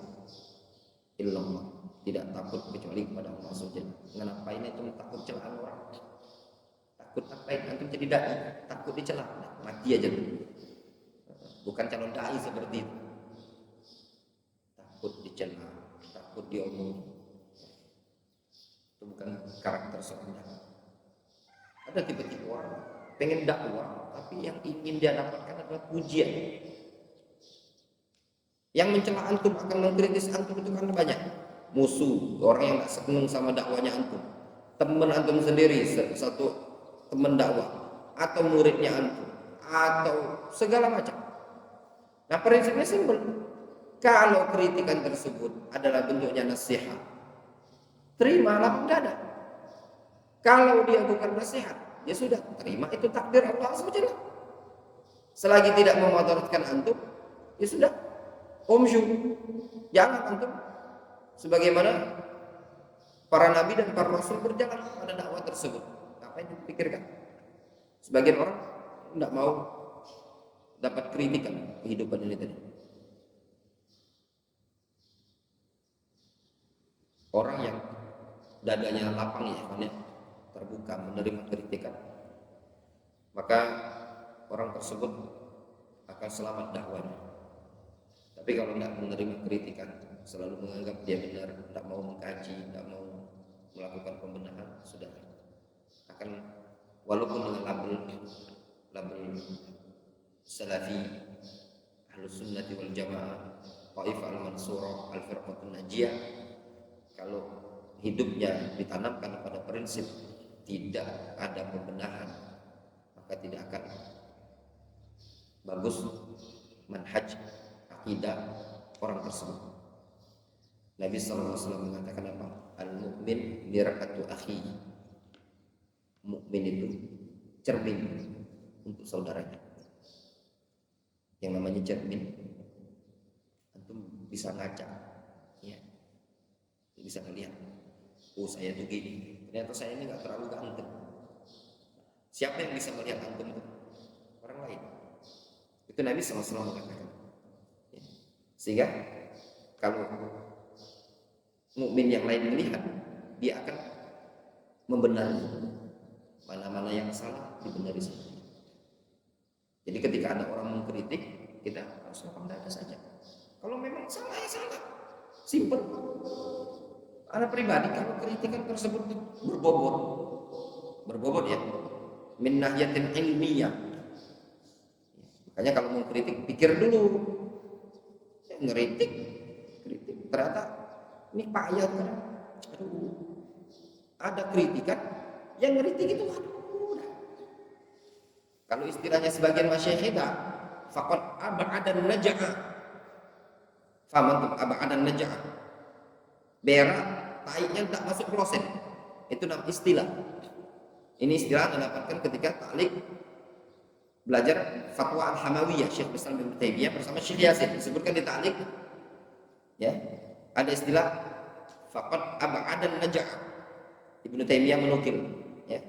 illallah, tidak takut kecuali kepada Allah Subhanahu. Ngapain itu takut celaan orang? Takut ngapain? Antum jadi dai, takut dicela, mati aja dulu. Bukan calon dai seperti itu. Takut dicela, takut diomong. Itu bukan karakter seorang dai. Ada tipe-tipe orang pengen dakwah, tapi yang ingin dia dapatkan adalah pujian. Yang mencela antum, akan mengkritis antum itu kan banyak. Musuh, orang yang tak senang sama dakwanya antum, teman antum sendiri, satu teman dakwah, atau muridnya antum, atau segala macam. Nah, prinsipnya simpel. Kalau kritikan tersebut adalah bentuknya nasihat, terimalah mendadak. Kalau dia bukan nasihat, ya sudah, terima itu takdir Allah SWT. Selagi tidak memudaratkan antum, ya sudah, omsyu, jangan antum. Sebagaimana para nabi dan para rasul berjalan pada dakwah tersebut. Apa yang dipikirkan? Sebagian orang tidak mau dapat kritikan kehidupan ini tadi. Orang yang dadanya lapang ya, terbuka menerima kritikan, maka orang tersebut akan selamat dakwahnya. Tapi kalau tidak menerima kritikan, selalu menganggap dia benar, tidak mau mengkaji, tidak mau melakukan pembenahan, sudah akan walaupun dengan label salafi, ahlus sunnati wal jamaah, taifah al-mansurah, al-firqatun najiyah, kalau hidupnya ditanamkan pada prinsip tidak ada pembenahan, maka tidak akan bagus manhaj akidah orang tersebut. Nabi SAW mengatakan apa? Al-mu'min mir'atu akhi. Mukmin itu cermin untuk saudaranya. Yang namanya cermin, antum bisa ngaca, ya, bisa ngelihat. Oh, saya tuh gini. Ternyata saya ini nggak terlalu ganteng. Siapa yang bisa melihat antum itu? Orang lain. Itu Nabi SAW mengatakan. Ya. Sehingga kalau mukmin yang lain melihat, dia akan membenari mana-mana yang salah, dibenari saja. Jadi ketika ada orang mengkritik, kita harus lapang dada saja. Kalau memang salah ya salah, simple. Ana pribadi kalau kritikan tersebut berbobot ya, min nahiyatin ilmiyah. Makanya kalau mau kritik, pikir dulu. Kritik, ternyata ini payah kan? Aduh, ada kritikan, yang ngeritik itu aduh. Kalau istilahnya sebagian masyayikh kita, faqad ab'adan najaa. Faman ab'adan najaa. Berak, taiknya tak masuk kloset. Itu nama istilah. Ini istilah didapatkan ketika Ta'liq belajar fatwa Al-Hamawiyah Syekh Islam bin Taimiyah bersama Syekh Yasin. Disebutkan di Ta'liq, ya. Ada istilah faqad ab'adan najaa. Ibnu Taimiyah menukil, ya,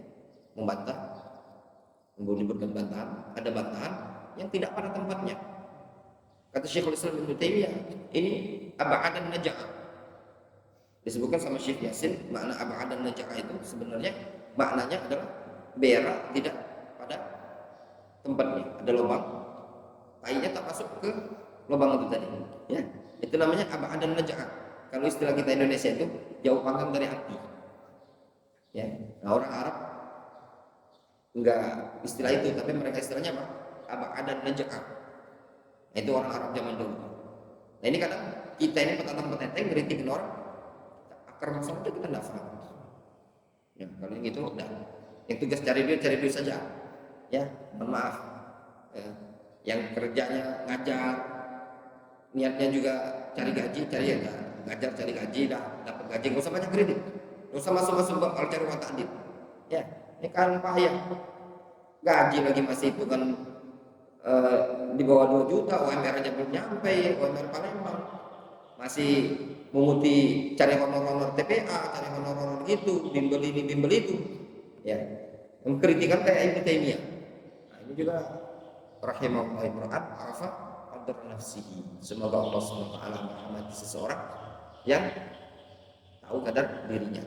membantah Memberikan bantahan, ada bantahan yang tidak pada tempatnya. Kata Syekhul Islam Ibnu Taimiyah, ini ab'adan naja'ah. Disebutkan sama Syekh Yasin, makna ab'adan naja'ah itu sebenarnya maknanya adalah berak tidak pada tempatnya, ada lubang, tainya tak masuk ke lubang itu tadi. Ya, itu namanya ab'adan naja'ah. Kalau istilah kita Indonesia itu jauh panggang dari api. Ya, nah orang Arab enggak istilah itu, tapi mereka istilahnya apa? Ab'adan naja'ah. Nah, itu orang Arab zaman dulu. Nah ini kadang kita ini petantang-petenteng ngeritiin orang, akar masalah itu kita nggak paham. Ya, kalau yang itu udah, yang tugas cari duit saja. Ya, mohon maaf. Ya, yang kerjanya ngajar, niatnya juga cari gaji, cari ya ngajar cari gaji, dah dapat gaji, nggak usah banyak kredit, nggak usah masuk kalau cari uang takdir. Ya, ini kan payah. Gaji lagi masih itu kan di bawah 2 juta, UMR aja belum nyampe, UMR Palembang masih memuti cari honor-honor TPA, cari honor-honor gitu, bimbel ini bimbel itu, ya, mengkritikan kayak Ibnu Taimiyah. Nah ini juga rahimahullah imra'an arafa qadar nafsihi. Semoga Allah SWT merahmati seseorang yang tahu kadar dirinya.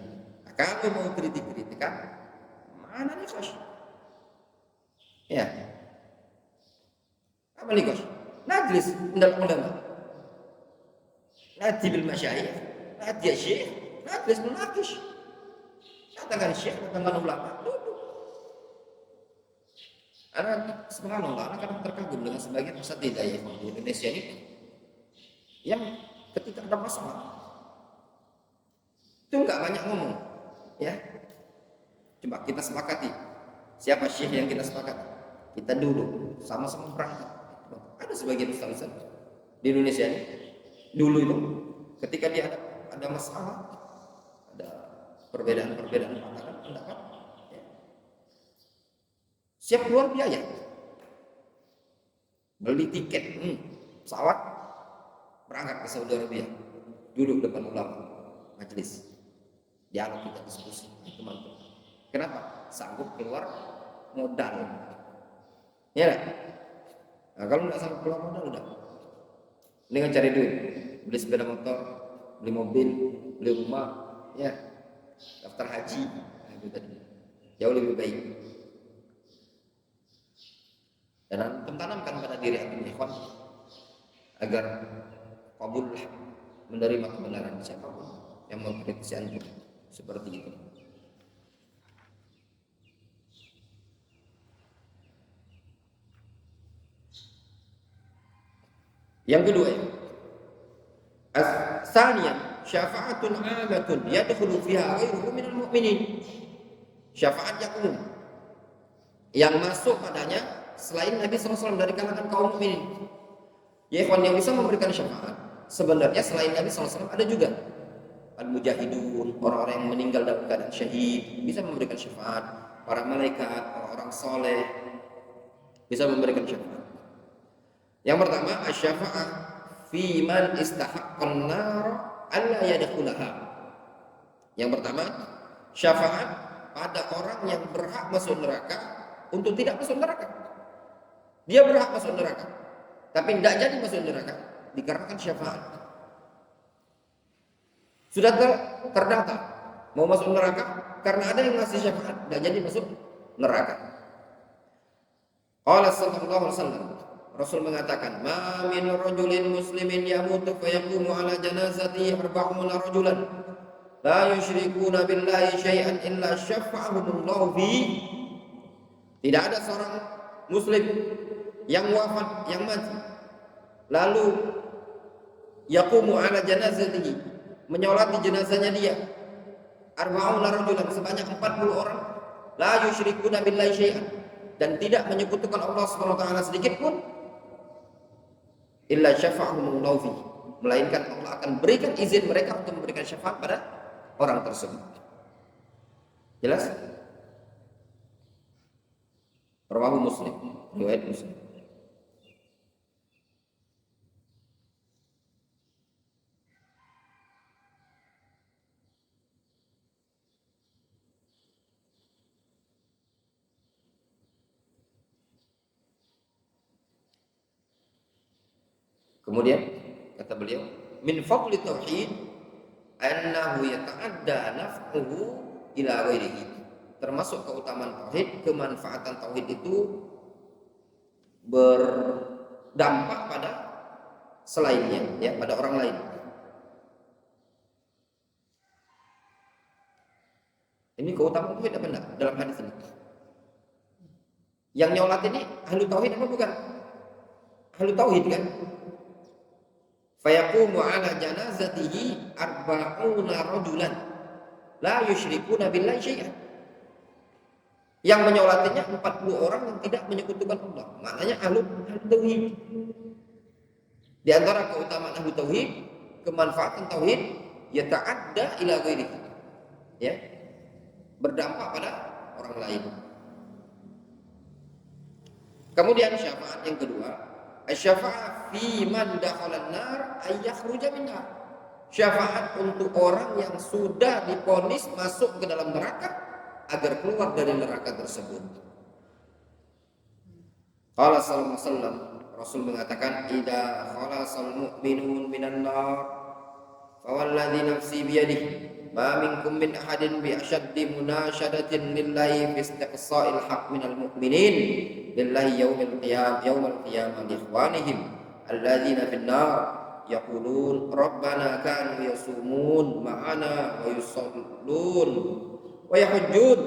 Nah, kalau mau kritik-kritikan, mana nih kos? Ya, apa nih kos? Najlis dalam ulama, nadi bil masyayikh, nadi ya syekh, najlis menakis. Katakan syekh, katakan ulama, duduk. Anak subhanallah, anak kadang terkagum dengan sebagian asatidz di Indonesia ini yang ketika ada masalah itu nggak banyak ngomong, ya. Coba kita sepakati siapa syekh yang kita sepakati, kita duduk sama-sama berangkat. Ada sebagian ustaz di Indonesia ini dulu itu ketika dia ada masalah, ada perbedaan pandangan pendapat, ya, siap keluar biaya, beli tiket pesawat berangkat ke Saudi Arabia, duduk depan ulama, majelis dialog, kita diskusi, teman-teman. Kenapa? Sanggup keluar modal, ya. Nah, kalau nggak sanggup keluar modal, udah dengan cari duit, beli sepeda motor, beli mobil, beli rumah, ya, daftar haji, nah, itu tadi jauh lebih baik. Dan antum tanamkan pada diri antum ikhwan agar kabul menerima kebenaran siapapun yang mengkritisi antum seperti itu. Yang kedua, as-saniyah syafa'atun 'amatun yadkhulu fiha ghairuhu minal mu'minin. Syafaat yang umum yang masuk padanya selain Nabi SAW dari kalangan kaum mukminin. Ya ikhwan, yang bisa memberikan syafaat sebenarnya selain Nabi SAW ada juga al-mujahidun, orang-orang yang meninggal dalam keadaan syahid bisa memberikan syafaat, para malaikat, orang-orang soleh bisa memberikan syafaat. Yang pertama, asy-syafa'ah fi man istahaqqan nar alla yadkhulaha. Yang pertama, syafaat pada orang yang berhak masuk neraka untuk tidak masuk neraka. Dia berhak masuk neraka, tapi tidak jadi masuk neraka dikarenakan syafaat. Sudah terdata mau masuk neraka karena ada yang ngasih syafaat, tidak jadi masuk neraka. Qala sallallahu alaihi wasallam, Rasul mengatakan, "Ma min rajulin muslimin yamutu fa yaqumu ala janazati 40 rajulan la yusyrikuna billahi syai'an illa syafa'ahumullahu fi." Tidak ada seorang muslim yang wafat, yang mati, lalu yaqumu ala janazatihi, menyolati jenazahnya dia, 40 rajulan, sebanyak 40 orang, la yusyrikuna billahi syai'an, dan tidak menyekutukan Allah SWT sedikit pun, illa syafa'ahumullahu fi, melainkan Allah akan berikan izin mereka untuk memberikan syafaat pada orang tersebut. Jelas? Rawahu Muslim, riwayat Muslim. Kemudian kata beliau, min fadli tauhid annahu yata'adda naf'uhu ila ghairihi. Termasuk keutamaan tauhid, kemanfaatan tauhid itu berdampak pada selainnya, ya, pada orang lain. Ini keutamaan tauhid apa enggak dalam hadis ini? Yang nyolat ini ahlu tauhid apa bukan? Ahlu tauhid kan? Fayaqumu ala janazatihi arba'una rajulan la yusyrikuna billahi syai'an. Yang menyolatinya 40 orang yang tidak menyekutukan Allah. Maknanya ahlu tauhid. Di antara keutamaan ahlu tauhid, kemanfaatan tauhid, yata'adda ila ghairihi. Ya. Berdampak pada orang lain. Kemudian syafaat yang kedua, asy-syafa'ah fi man dakhala an-nar ay yakhruja minha. Syafaat untuk orang yang sudah divonis masuk ke dalam neraka agar keluar dari neraka tersebut. Qala sallallahu alaihi wasallam, Rasul mengatakan, idza khalasal mu'minun minan nar fa walladzi nafsi biyadihi ma minkum min ahadin bi ashaddi munashadatin lillahi fi istiqsa'il haqq minal mu'minin billahi yawmal qiyamah li ikhwanihim alladzina fin nar yaqulun rabbana kanu yasumun ma'ana wa yusallun wa yahujjun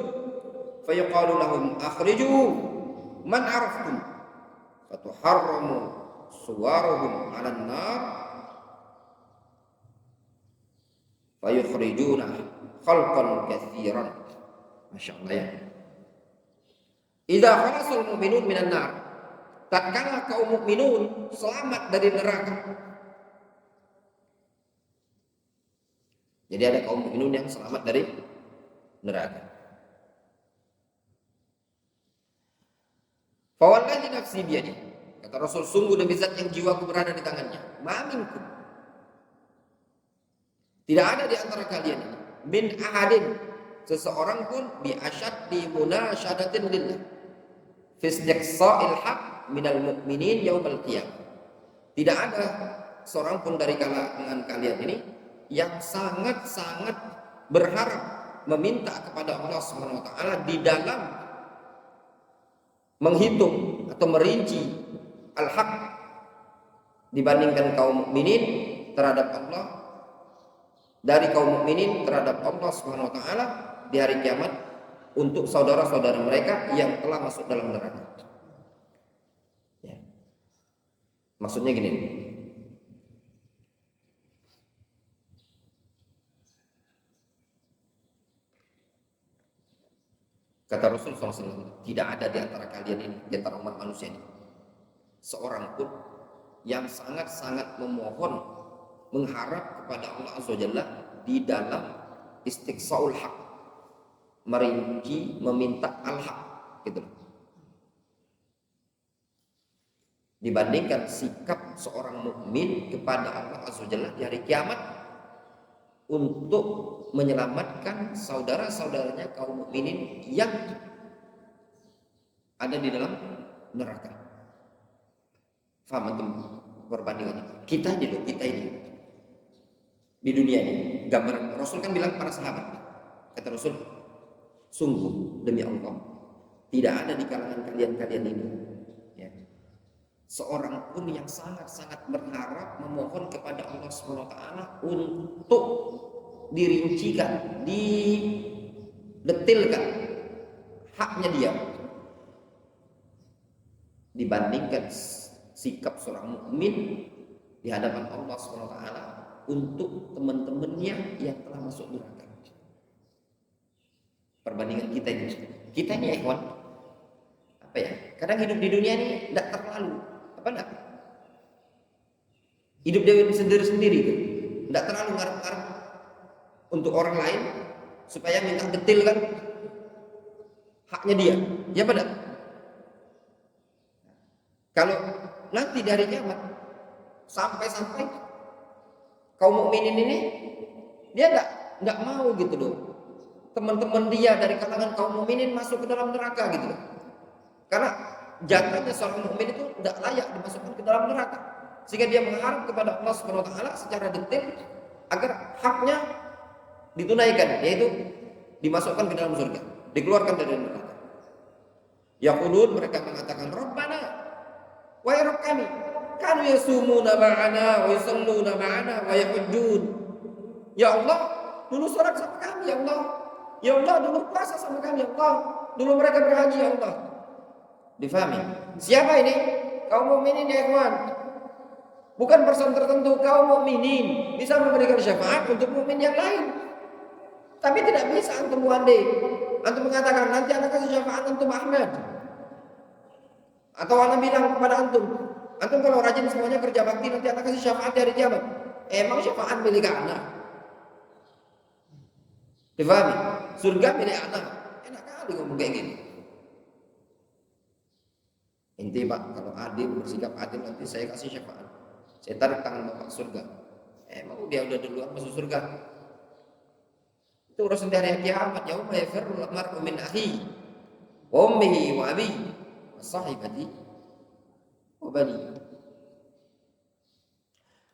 fa yuqalu lahum akhriju man araftum fatuharramu suwaruhum 'alan nar fayukhrijuna khalqan katsiran. Masya Allah ya. Idza khalasul mu'minun minan nar, tatkala kaum mukminun selamat dari neraka. Jadi ada kaum mukminun yang selamat dari neraka. Fa wallazi nafsi biyadihi, kata Rasul, sungguh demi zat yang jiwaku berada di tangannya, ma minkum, tidak ada di antara kalian ini min ahadin, seseorang pun bi asyaddi munasyadatin lillah fi istiqsa'il haq minal mu'minin yaumal qiyamah. Tidak ada seorang pun dari kalangan kalian ini yang sangat-sangat berharap meminta kepada Allah Subhanahu wa taala di dalam menghitung atau merinci al-haq dibandingkan kaum mukminin terhadap Allah, dari kaum mukminin terhadap Allah Subhanahu wa taala di hari kiamat untuk saudara-saudara mereka yang telah masuk dalam neraka. Ya. Maksudnya gini. Kata Rasul SAW, tidak ada di antara kalian ini, di antara umat manusia ini, seorang pun yang sangat-sangat memohon, mengharap kepada Allah Azza wa Jalla di dalam istiqsa'ul haq, merinci, meminta al-haq, gitu. Dibandingkan sikap seorang mukmin kepada Allah Azza wa Jalla di hari kiamat untuk menyelamatkan saudara-saudaranya kaum mukminin yang ada di dalam neraka. Faham antum perbandingannya? Kita ini di dunia ini, gambar Rasul kan bilang para sahabat, kata Rasul, sungguh demi Allah tidak ada di kalangan kalian ini, ya, seorang pun yang sangat-sangat berharap memohon kepada Allah Subhanahu wa taala untuk dirincikan, didetilkan haknya dia dibandingkan sikap seorang mukmin di hadapan Allah Subhanahu wa taala untuk teman-temannya yang telah masuk neraka. Perbandingan kita ini ya ikhwan, apa ya? Kadang hidup di dunia ini tidak terlalu hidup dia sendiri-sendiri kan? Tidak terlalu ngarep-ngarep untuk orang lain supaya minta detil kan haknya dia, ya pada. Kalau nanti dari kiamat sampai kaum mukminin ini dia nggak mau gitu loh, teman-teman dia dari kalangan kaum mukminin masuk ke dalam neraka gitu loh, karena jatahnya seorang mukmin itu tidak layak dimasukkan ke dalam neraka. sehingga dia mengharap kepada Allah Subhanahu wa taala secara detail agar haknya ditunaikan, yaitu dimasukkan ke dalam surga, dikeluarkan dari neraka. Yaqulun, mereka mengatakan, Rabbana, wahai Rabb kami, kanu yasumuna ma'ana wa yusalluna ma'ana wa yahujjun. Ya Allah, dulu sholat sama kami, ya Allah. Ya Allah, dulu puasa sama kami, ya Allah. Dulu mereka berhaji, ya Allah. Difahami? Siapa ini? Kaum mukminin, ya ikhwan. Bukan person tertentu, kaum mukminin bisa memberikan syafaat untuk mukmin yang lain. Tapi tidak bisa antum wandai. Antum mengatakan nanti anak kasih syafaat antum Ahmad. Atau anak bilang kepada antum kalau rajin semuanya kerja bakti nanti anak kasih syafaat di hari kiamat. Emang syafaat milik anak? Difahami? Surga milik anak. Enak kali ngomong kayak gini. Inti Pak, kalau adil bersikap adil nanti saya kasih syafaat. Saya tarik tangan Bapak surga. Emang dia udah duluan masuk surga? Itu urusan dari hari kiamat. Yauma yafirrul mar'u min akhihi wa ummihi wa abihi wa sahibatihi wa banihi.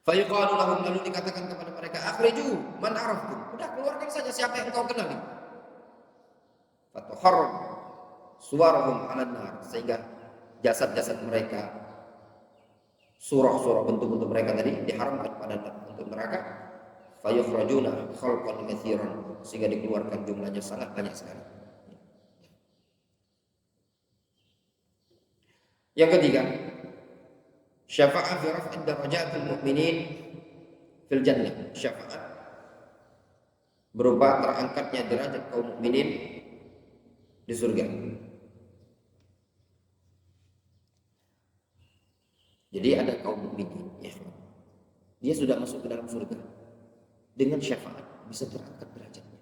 Fayuqalu lahum, lalu dikatakan kepada mereka, akhriju man araftum. Udah keluarkan saja siapa yang kau kenali. Fatuharram suwarahum 'alan nar, sehingga jasad-jasad mereka, surah-surah bentuk-bentuk mereka tadi diharamkan pada untuk neraka. Fayukhrajuna khalqan katsiran, sehingga dikeluarkan jumlahnya sangat banyak sekali. Yang ketiga, syafa'ah fi raf'id darajatil mu'minin fil jannah. Syafa'at berupa terangkatnya derajat kaum mukminin di surga. Jadi ada kaum mukminin, ya, dia sudah masuk ke dalam surga dengan syafaat bisa terangkat derajatnya.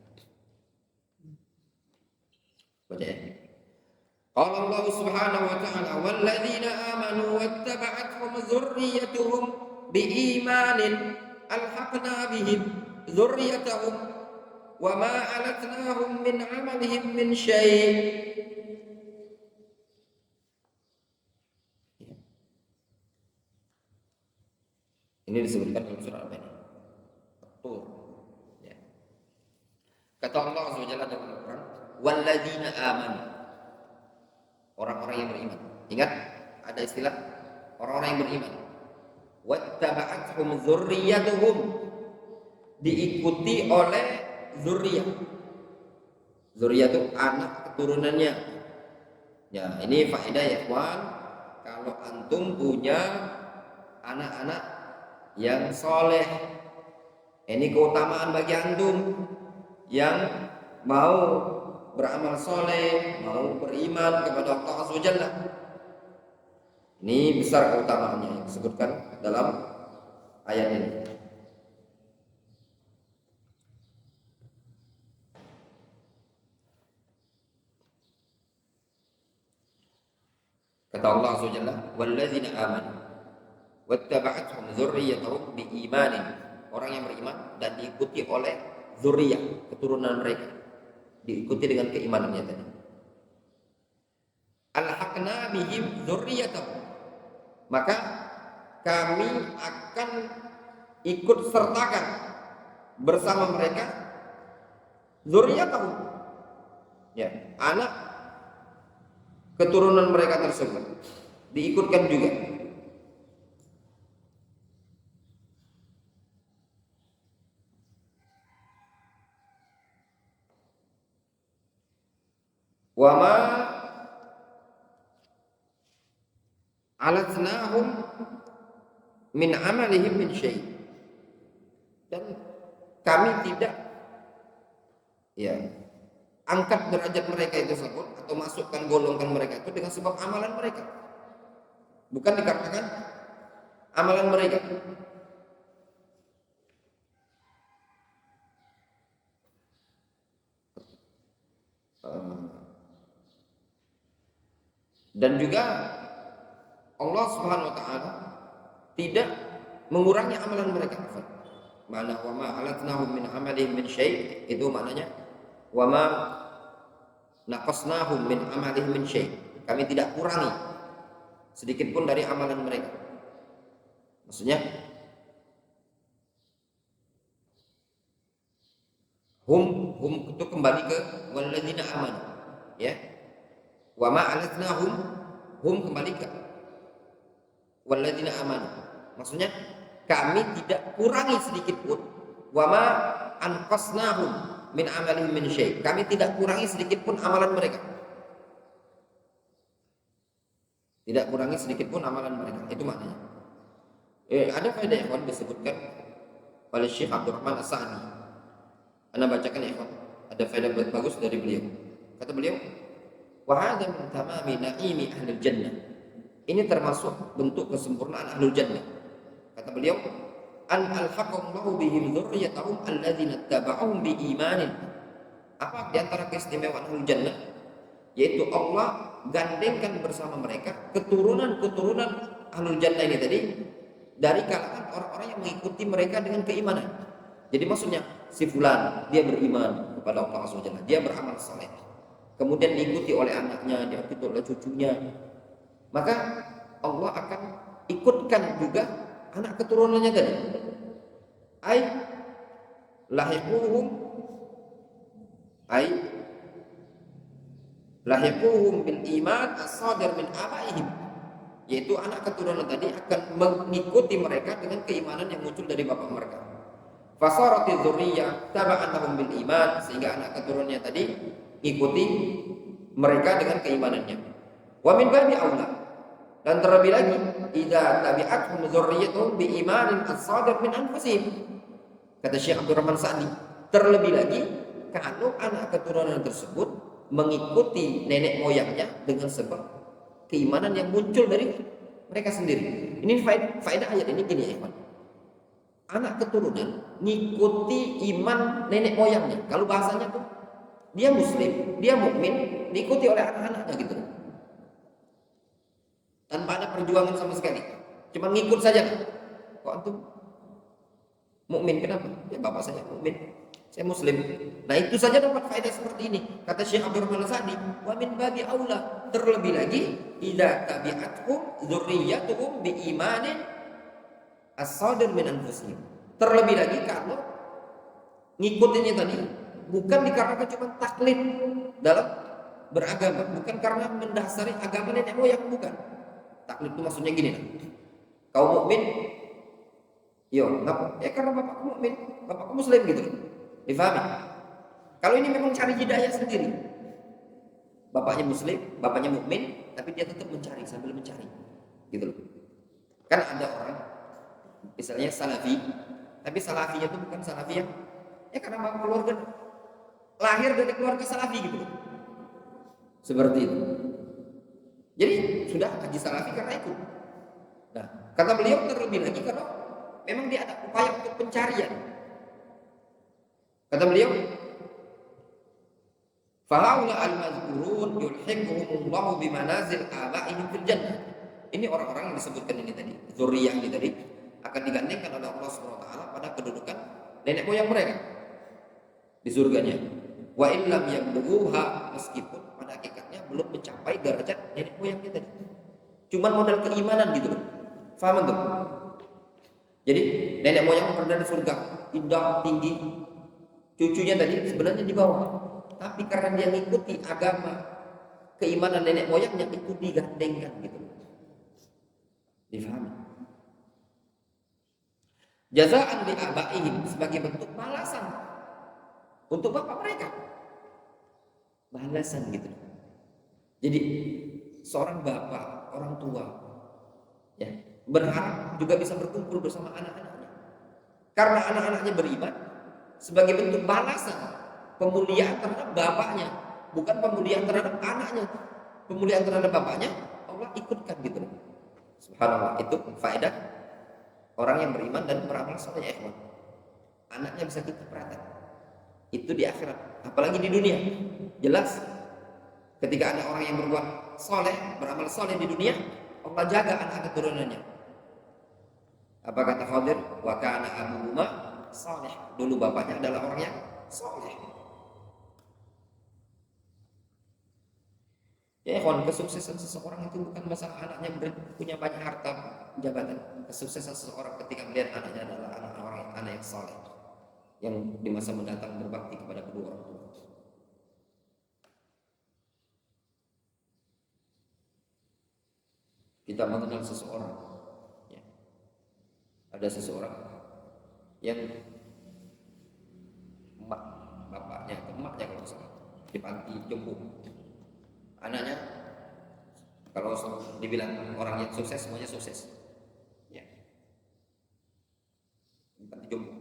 Baca ya. Qala Allah Subhanahu wa ta'ala, walladzina amanu wattaba'athum dzurriyyatuhum biimanin alhaqna bihim dzurriyyatahum wa ma alatnahum min 'amalihim min syai'. Ini disebutkan dalam surah apa ini? Tur. Ya. Kata Allah Azza wa Jalla dalam Al-Quran, walladzina amanu, orang-orang yang beriman. Ingat, ada istilah orang-orang yang beriman. Wattaba'athum dzurriyyatuhum, diikuti oleh zuriyah. Zuriyah itu anak keturunannya. Ya, ini faedah ya kawan. Kalau antum punya anak-anak yang soleh, ini keutamaan bagi antum yang mau beramal soleh, mau beriman kepada Allah Azza wa Jalla. Ini besar keutamaannya yang disebutkan dalam ayat ini. Kata Allah Azza wa Jalla, walladzina amanu wattaba'athum dzurriyyatuhum biimanin, orang yang beriman dan diikuti oleh zuriyah, keturunan mereka, diikuti dengan keimanannya tadi. Alhaqna bihim dzurriyyatahum, maka kami akan ikut sertakan bersama mereka dzurriyyatahum, ya, anak keturunan mereka tersebut diikutkan juga. Wa ma alatnahum min amalihim min syai', dan kami tidak, ya, angkat derajat mereka itu tersebut atau masukkan golongan mereka itu dengan sebab amalan mereka, bukan dikarenakan amalan mereka. Dan juga Allah Subhanahu wa taala tidak mengurangi amalan mereka. Mana wa ma alatnahum min amalihim min syai', itu maknanya wa ma naqasnahum min amalihim min syai'. Kami tidak kurangi sedikit pun dari amalan mereka. Maksudnya hum itu kembali ke walladzina amanu, ya. Wa ma alatnahum, hum kembali ke walladzina amanu. Maksudnya kami tidak kurangi sedikit pun. Wa ma anqasnahum min amalihim min syai'. Kami tidak kurangi sedikit pun amalan mereka. Tidak kurangi sedikit pun amalan mereka. Itu maknanya. Ada faedah yang disebutkan oleh Syekh Abdurrahman As-Sa'di. Anda bacakan ya, ada faedah bagus dari beliau. Kata beliau, wa hadza min tamami na'imi ahlil jannah. Ini termasuk bentuk kesempurnaan ahlul jannah. Kata beliau, an alhaqallahu bihim dzurriyyatahum alladzina tabauhum biimanin. Apa di antara keistimewaan ahlul jannah? Yaitu Allah gandengkan bersama mereka keturunan-keturunan ahlul jannah ini tadi dari kalangan orang-orang yang mengikuti mereka dengan keimanan. Jadi maksudnya si fulan dia beriman kepada Allah SWT, dia beramal saleh, kemudian diikuti oleh anaknya, diikuti oleh cucunya, maka Allah akan ikutkan juga anak keturunannya tadi. Ai lahiquhum bil iman as-sadir min abaihim, yaitu anak keturunan tadi akan mengikuti mereka dengan keimanan yang muncul dari bapak mereka. Fasarati dzurriyyah taba'an lahum bil iman, sehingga anak keturunannya tadi ikuti mereka dengan keimanannya. Wa min babi aula, dan terlebih lagi idza tabi'athum dzurriyyatuhum bi imanin as-sadir min anfusihim. Kata Syekh Abdurrahman Sa'di, terlebih lagi kalau anak keturunan tersebut mengikuti nenek moyangnya dengan sebab keimanan yang muncul dari mereka sendiri. Ini faedah ayat ini gini ya, Pak. Anak keturunan ngikuti iman nenek moyangnya. Kalau bahasanya tuh dia muslim, dia mukmin, diikuti oleh anak-anaknya gitu. Tanpa ada perjuangan sama sekali. Cuma ngikut saja. Kok antum mukmin, kenapa? Ya bapak saya mukmin, saya muslim. Nah itu saja dapat faedah seperti ini. Kata Syekh Abdurrahman Sa'di, wa min babi aula, terlebih lagi idza tabi'athum dzurriyyatuhum bi imanin as-sadir min anfusihim. Terlebih lagi kalau ngikutinnya tadi bukan dikarenakan cuma taklid dalam beragama, bukan karena mendasari agama nenek moyang, bukan. Taklid itu maksudnya gini lah. Kau mukmin, yo, ngapa? Ya karena bapakku mukmin, bapakku muslim gitu. Difahami? Kalau ini memang cari hidayah sendiri. Bapaknya muslim, bapaknya mukmin, tapi dia tetap mencari sambil mencari. Gitu loh. Kan ada orang misalnya salafi, tapi salafinya itu bukan salafi yang ya karena bapak keluarga lahir dari keluarga salafi gitu loh. Seperti itu. Jadi sudah haji salafi karena itu. Nah, kata beliau terlebih lagi kalau memang dia ada upaya untuk pencarian. Kata beliau, fahaula al-mazkurun yulhiquhumullahu bimanazil abaihim fil jannah. Ini orang-orang yang disebutkan ini tadi, dzurriyyah ini tadi, akan digandengkan oleh Allah SWT pada kedudukan nenek moyang mereka di surganya. Wa illam yablughuha, meskipun pada hakikatnya belum mencapai derajat nenek moyangnya tadi. Cuman modal keimanan gitu loh. Faham tuh? Jadi nenek moyang berada di surga, indah, tinggi. Cucunya tadi sebenarnya di bawah. Tapi karena dia mengikuti agama, keimanan nenek moyangnya itu digandengkan gitu. Difahami? Jazaan li abaihim, sebagai bentuk balasan untuk bapak mereka. Balasan gitu. Jadi seorang bapak, orang tua ya, berharap juga bisa berkumpul bersama anak-anaknya. Karena anak-anaknya beriman, sebagai bentuk balasan pemuliaan terhadap bapaknya, bukan pemuliaan terhadap anaknya, pemuliaan terhadap bapaknya, Allah ikutkan gitu. Subhanallah, itu faedah orang yang beriman dan beramal saleh ya, ikhwan. Anaknya bisa kita perhatikan. Itu di akhirat, apalagi di dunia. Jelas ketika ada orang yang berbuat saleh, beramal saleh di dunia, Allah jaga anak keturunannya. Apa kata Khadir? Wa kana abuhuma saleh. Dulu bapaknya adalah orang yang saleh. Ya, ikhwan, kesuksesan seseorang itu bukan masalah anaknya punya banyak harta jabatan. Kesuksesan seseorang ketika melihat anaknya adalah anak yang saleh, yang di masa mendatang berbakti kepada kedua orang tua. Kita mengenal seseorang, ya. Ada seseorang yang bapaknya atau emaknya kalau salah di panti jompo. Anaknya kalau dibilang orang yang sukses semuanya sukses, ya. Di panti jompo,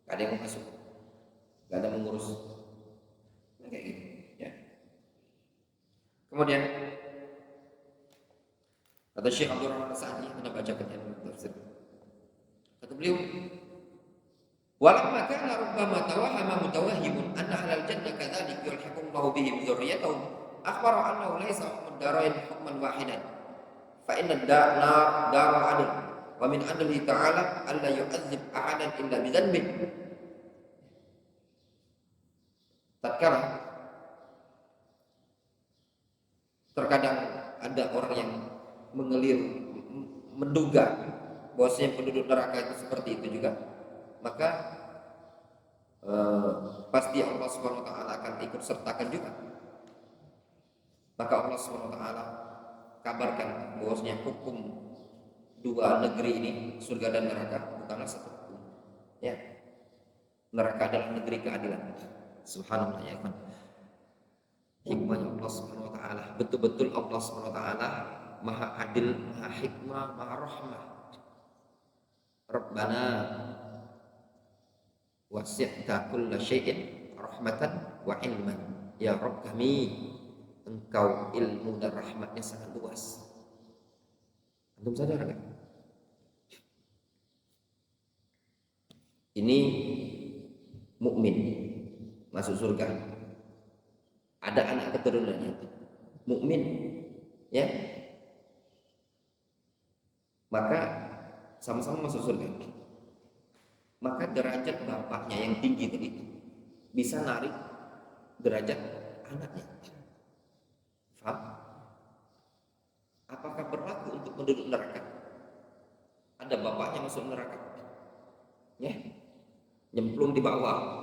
gak ada yang mau masuk, gak ada yang mengurus, kayak gitu, ya. Kemudian kata Syekh Abdul Rahman As-Sa'di, anda bacakan yang tafsir. Kata beliau, walamma kana rubbama tawahama mutawahhimun anna ahlal jannah kadzalik yulhiqullahu bihim dzurriyyatahum akhbara annahu laysa hukmud darain hukman wahidan fa inna ad-nar darul adl wa min adlihi ta'ala alla yu'adzib ahadan illa bi dhanbin. Tatkala terkadang ada orang yang menduga bahwasanya penduduk neraka itu seperti itu juga, maka pasti Allah Subhanahu wa taala akan ikut sertakan juga. Maka Allah Subhanahu wa taala kabarkan bahwasanya hukum dua negeri ini, surga dan neraka, bukanlah satu hukum. Ya. Neraka adalah negeri keadilan. Subhanallah, ya kan. Hikmahnya Allah Subhanahu wa taala, betul-betul Allah Subhanahu wa taala Maha Adil, Maha Hikmah, Maha Rahmah. Rabbana wasi'ta kulla syai'in rahmatan wa ilman. Ya Rabb kami, Engkau ilmu dan rahmatnya sangat luas. Antum sadar kan? Ini mukmin masuk surga. Ada anak keturunannya, mukmin, ya. Maka sama-sama masuk surga. Maka derajat bapaknya yang tinggi tadi bisa narik derajat anaknya. Faham? Apakah berlaku untuk penduduk neraka? Ada bapaknya masuk neraka, ya, nyemplung di bawah.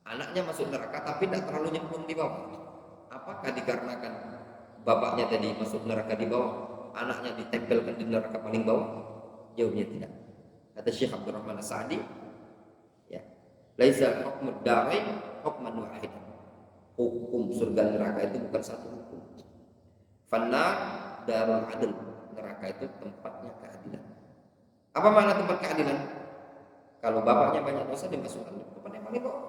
Anaknya masuk neraka tapi tidak terlalu nyemplung di bawah. Apakah dikarenakan bapaknya tadi masuk neraka di bawah, anaknya ditempelkan di neraka paling bawah? Jawabnya tidak. Kata Syekh Abdul Rahman As-Sa'di, ya, laisa hukmud darain hukman wahid. Hukum surga neraka itu bukan satu hukum. Fannar darul adl, neraka itu tempatnya keadilan. Apa makna tempat keadilan? Kalau bapaknya banyak dosa dimasukkan ke tempat yang paling bawah.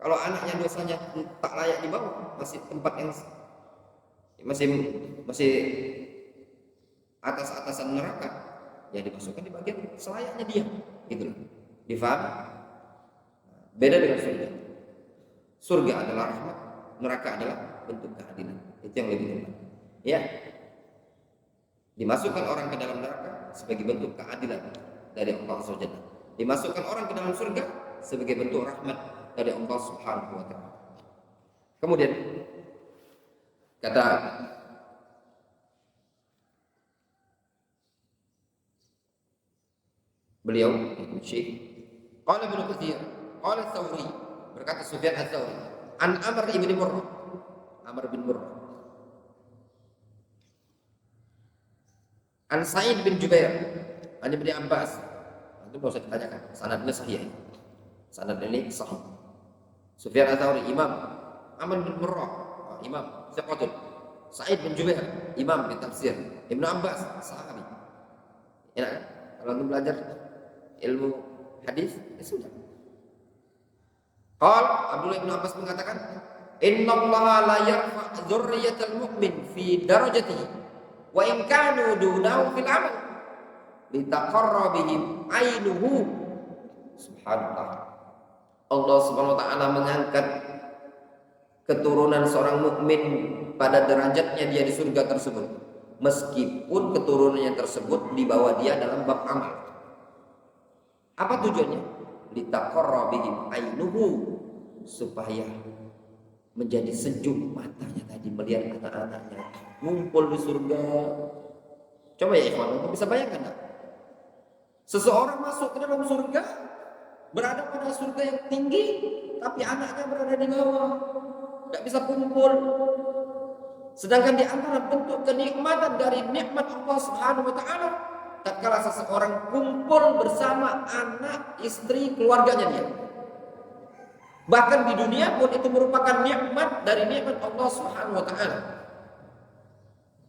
Kalau anaknya dosanya tak layak di bawah, masih tempat yang masih atas-atasan neraka, ya dimasukkan di bagian selayaknya dia, gitu loh. Difahami? Beda dengan surga. Surga adalah rahmat, neraka adalah bentuk keadilan. Itu yang lebih tepat. Ya, dimasukkan orang ke dalam neraka sebagai bentuk keadilan dari Allah SWT. Dimasukkan orang ke dalam surga sebagai bentuk rahmat dari Allah Subhanahu wa taala. Kemudian kata beliau, Syekh, qala Ibnu Katsir, qala Tsawri, berkata Sufyan Ats-Tsauri, an Amr bin Murrah, Amr bin Murrah, an Sa'id bin Jubair, an Ibnu Abbas. Itu enggak usah ditanyakan, sanadnya sahih. Sanad ini sahih. Sufyan Ats-Tsauri imam, Amr bin Murrah imam, Thiqatul, Sa'id bin Jubair imam di tafsir, Ibnu Abbas sahabi. Enak kan? Kalau anda belajar ilmu hadis, ya sudah. Abdullah bin Abbas mengatakan, innallaha la yarfa' dzurriyyatal mu'min fi darajatihi wa in kanu dunahu fil amal litaqarra bihim ainuhu. Subhanallah. Allah Subhanahu wa taala mengangkat keturunan seorang mukmin pada derajatnya dia di surga tersebut, meskipun keturunannya tersebut di bawah dia dalam bab amal. Apa tujuannya? Litaqarra bihim ainuhu, supaya menjadi sejuk matanya tadi melihat anak-anaknya ngumpul di surga. Coba ya ikhwan, kamu bisa bayangkan tak? Seseorang masuk ke dalam surga, berada pada surga yang tinggi, tapi anaknya berada di bawah, tidak bisa kumpul. Sedangkan di antara bentuk kenikmatan dari nikmat Allah Subhanahu wa taala, tatkala seseorang kumpul bersama anak, istri, keluarganya dia. Bahkan di dunia pun itu merupakan nikmat dari nikmat Allah Subhanahu wa taala.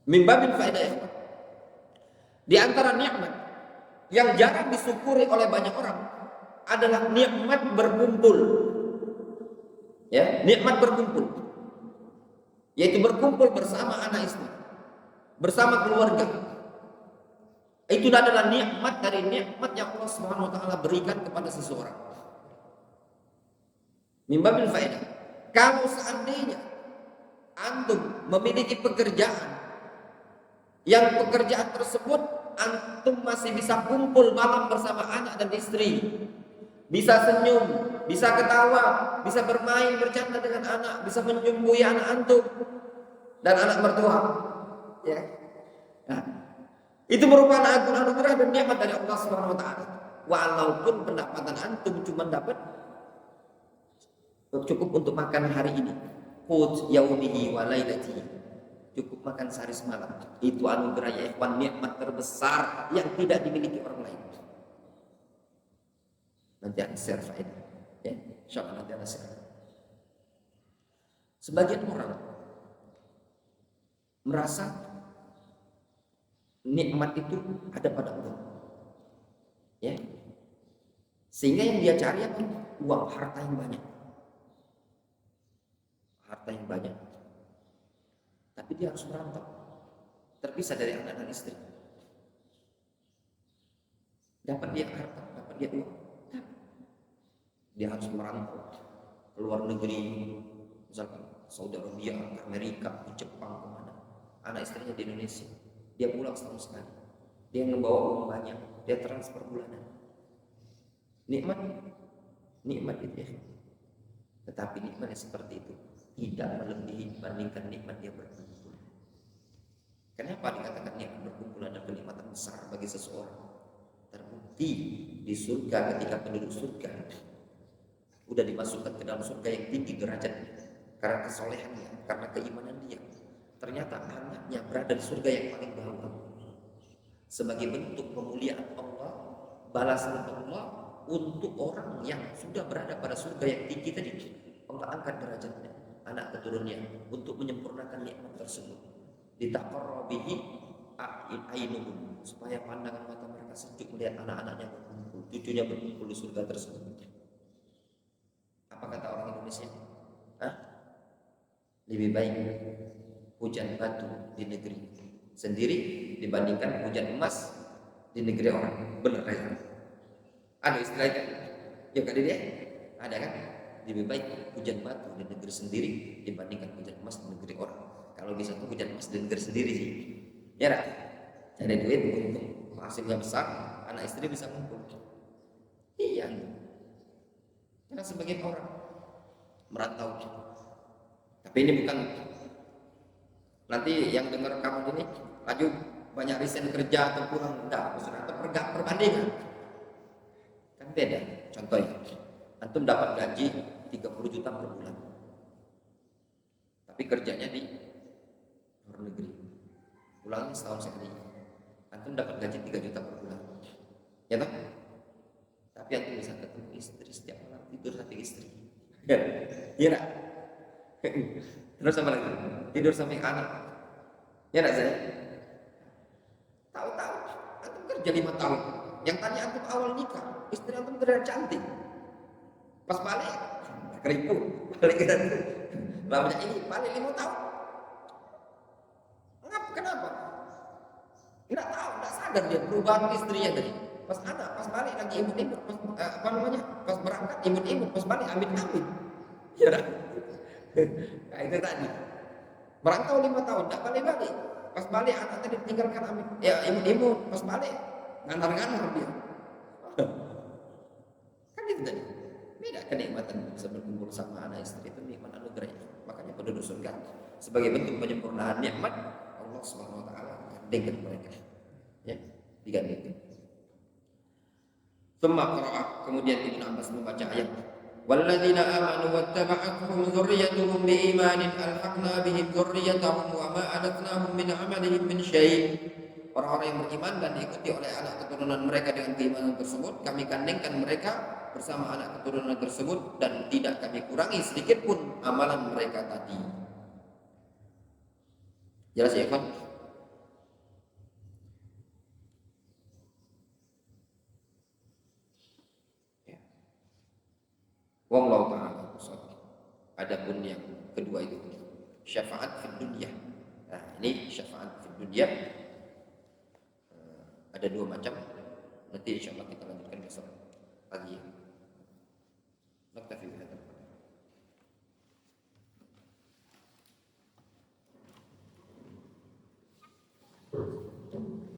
Min babil faedah. Di antara nikmat yang jarang disyukuri oleh banyak orang adalah nikmat berkumpul. Ya, nikmat berkumpul. Yaitu berkumpul bersama anak istri, bersama keluarga. Itu adalah nikmat dari nikmat yang Allah Subhanahu wa taala berikan kepada seseorang. Mimbabil faedah. Kalau seandainya antum memiliki pekerjaan yang pekerjaan tersebut antum masih bisa kumpul malam bersama anak dan istri, bisa senyum, bisa ketawa, bisa bermain bercanda dengan anak, bisa menjumbui anak antum dan anak mertua, ya. Nah, itu merupakan anugerah dan nikmat dari Allah Subhanahu wa taala. Walaupun pendapatan antum cuma dapat cukup untuk makan hari ini, qut yaumihi wa lailatihi, cukup makan sehari semalam. Itu anugerah ya ikhwan, nikmat terbesar yang tidak dimiliki orang lain. Nanti ada share faedah, ya, insyaallah nanti ada share. Sebagian orang merasa nikmat itu ada pada Allah, ya, sehingga yang dia cari apa? Uang, harta yang banyak. Tapi dia harus merantau, terpisah dari anak dan istri. Dapat dia harta, dapat dia uang, dia harus merantau ke luar negeri, misalkan Saudi Arabia, ke Amerika, ke Jepang, kemana. Anak istrinya di Indonesia, dia pulang setahun sekali, dia membawa uang banyak, dia transfer bulanan. Nikmat itu ya. Tetapi nikmatnya seperti itu tidak melebihi dibandingkan nikmat dia berkumpul. Kenapa dikatakan nikmat berkumpul adalah kenikmatan besar bagi seseorang? Terbukti di surga, ketika penduduk surga sudah dimasukkan ke dalam surga yang tinggi derajatnya karena kesolehannya, karena keimanan dia. Ternyata anaknya berada di surga yang paling bawah. Sebagai bentuk pemuliaan Allah, balasan Allah untuk orang yang sudah berada pada surga yang tinggi tadi, Allah angkat derajatnya anak keturunannya untuk menyempurnakan nikmat tersebut. Ditaqarrabihi ainuhum, supaya pandangan mata mereka sejuk melihat anak-anaknya berkumpul, cucunya berkumpul di surga tersebut. Apa kata orang Indonesia? Lebih baik hujan batu di negeri sendiri dibandingkan hujan emas di negeri orang. Benar kan? Ada istilah kan? Ya kan dia? Ada kan? Lebih baik hujan batu di negeri sendiri dibandingkan hujan emas di negeri orang. Kalau bisa tuh hujan emas di negeri sendiri sih. Ya kan? Cari duit untuk hasilnya besar, anak istri bisa kumpul. Iya. Karena sebagian orang merantau. Tapi ini bukan nanti yang dengar kamu ini laju banyak resign kerja atau pulang, enggak, atau perbandingan. Kan beda. Contohnya, antum dapat gaji 30 juta per bulan, tapi kerjanya di luar negeri, pulangnya setahun sekali. Antum dapat gaji 3 juta per bulan, ya toh? Tapi antum bisa ketemu istri setiap malam, tidur sampai istri, ya nak? Terus sama lagi, tidur sampai anak, ya nak saya? Tahu-tahu antum kerja 5 tahun, yang tanya antum awal nikah, istri antum terlihat cantik, pas balik keriput, balik ke dalam lamanya ini balik 5 tahun. Kenapa? Nggak tahu, nggak sadar dia perubahan istrinya tadi. Pas anak, pas balik lagi imut-imut, pas berangkat imut-imut, pas balik amit-amit. Ya kan? Nah itu tadi. Merantau 5 tahun, nggak balik-balik. Pas balik anak tadi tinggalkan amit, ya imut-imut, pas balik nganar-nganar dia. Kan itu tadi. Beda kenikmatan bisa berkumpul sama anak istri, itu nikmat anugerah. Makanya penduduk surga sebagai bentuk penyempurnaan nikmat Allah Subhanahu wa taala gandengkan mereka. Ya, digandengkan. Kemudian Ibnu Abbas membaca ayat walladzina amanu wattaba'atuhum dzurriyyatuhum biimanin alhaqna bihim dzurriyyatahum wa ma alatnahum min 'amalihim min syai'. Orang-orang yang beriman dan diikuti oleh anak keturunan mereka dengan keimanan tersebut, kami gandengkan mereka bersama anak keturunan tersebut dan tidak kami kurangi sedikit pun amalan mereka tadi. Jelas ya, Pak? Wallahu ta'ala shawab. Adapun yang kedua itu syafaat fid dunya. Nah, ini syafaat fid dunya ada dua macam. Nanti insyaallah kita lanjutkan besok pagi. Naktafi bihadza.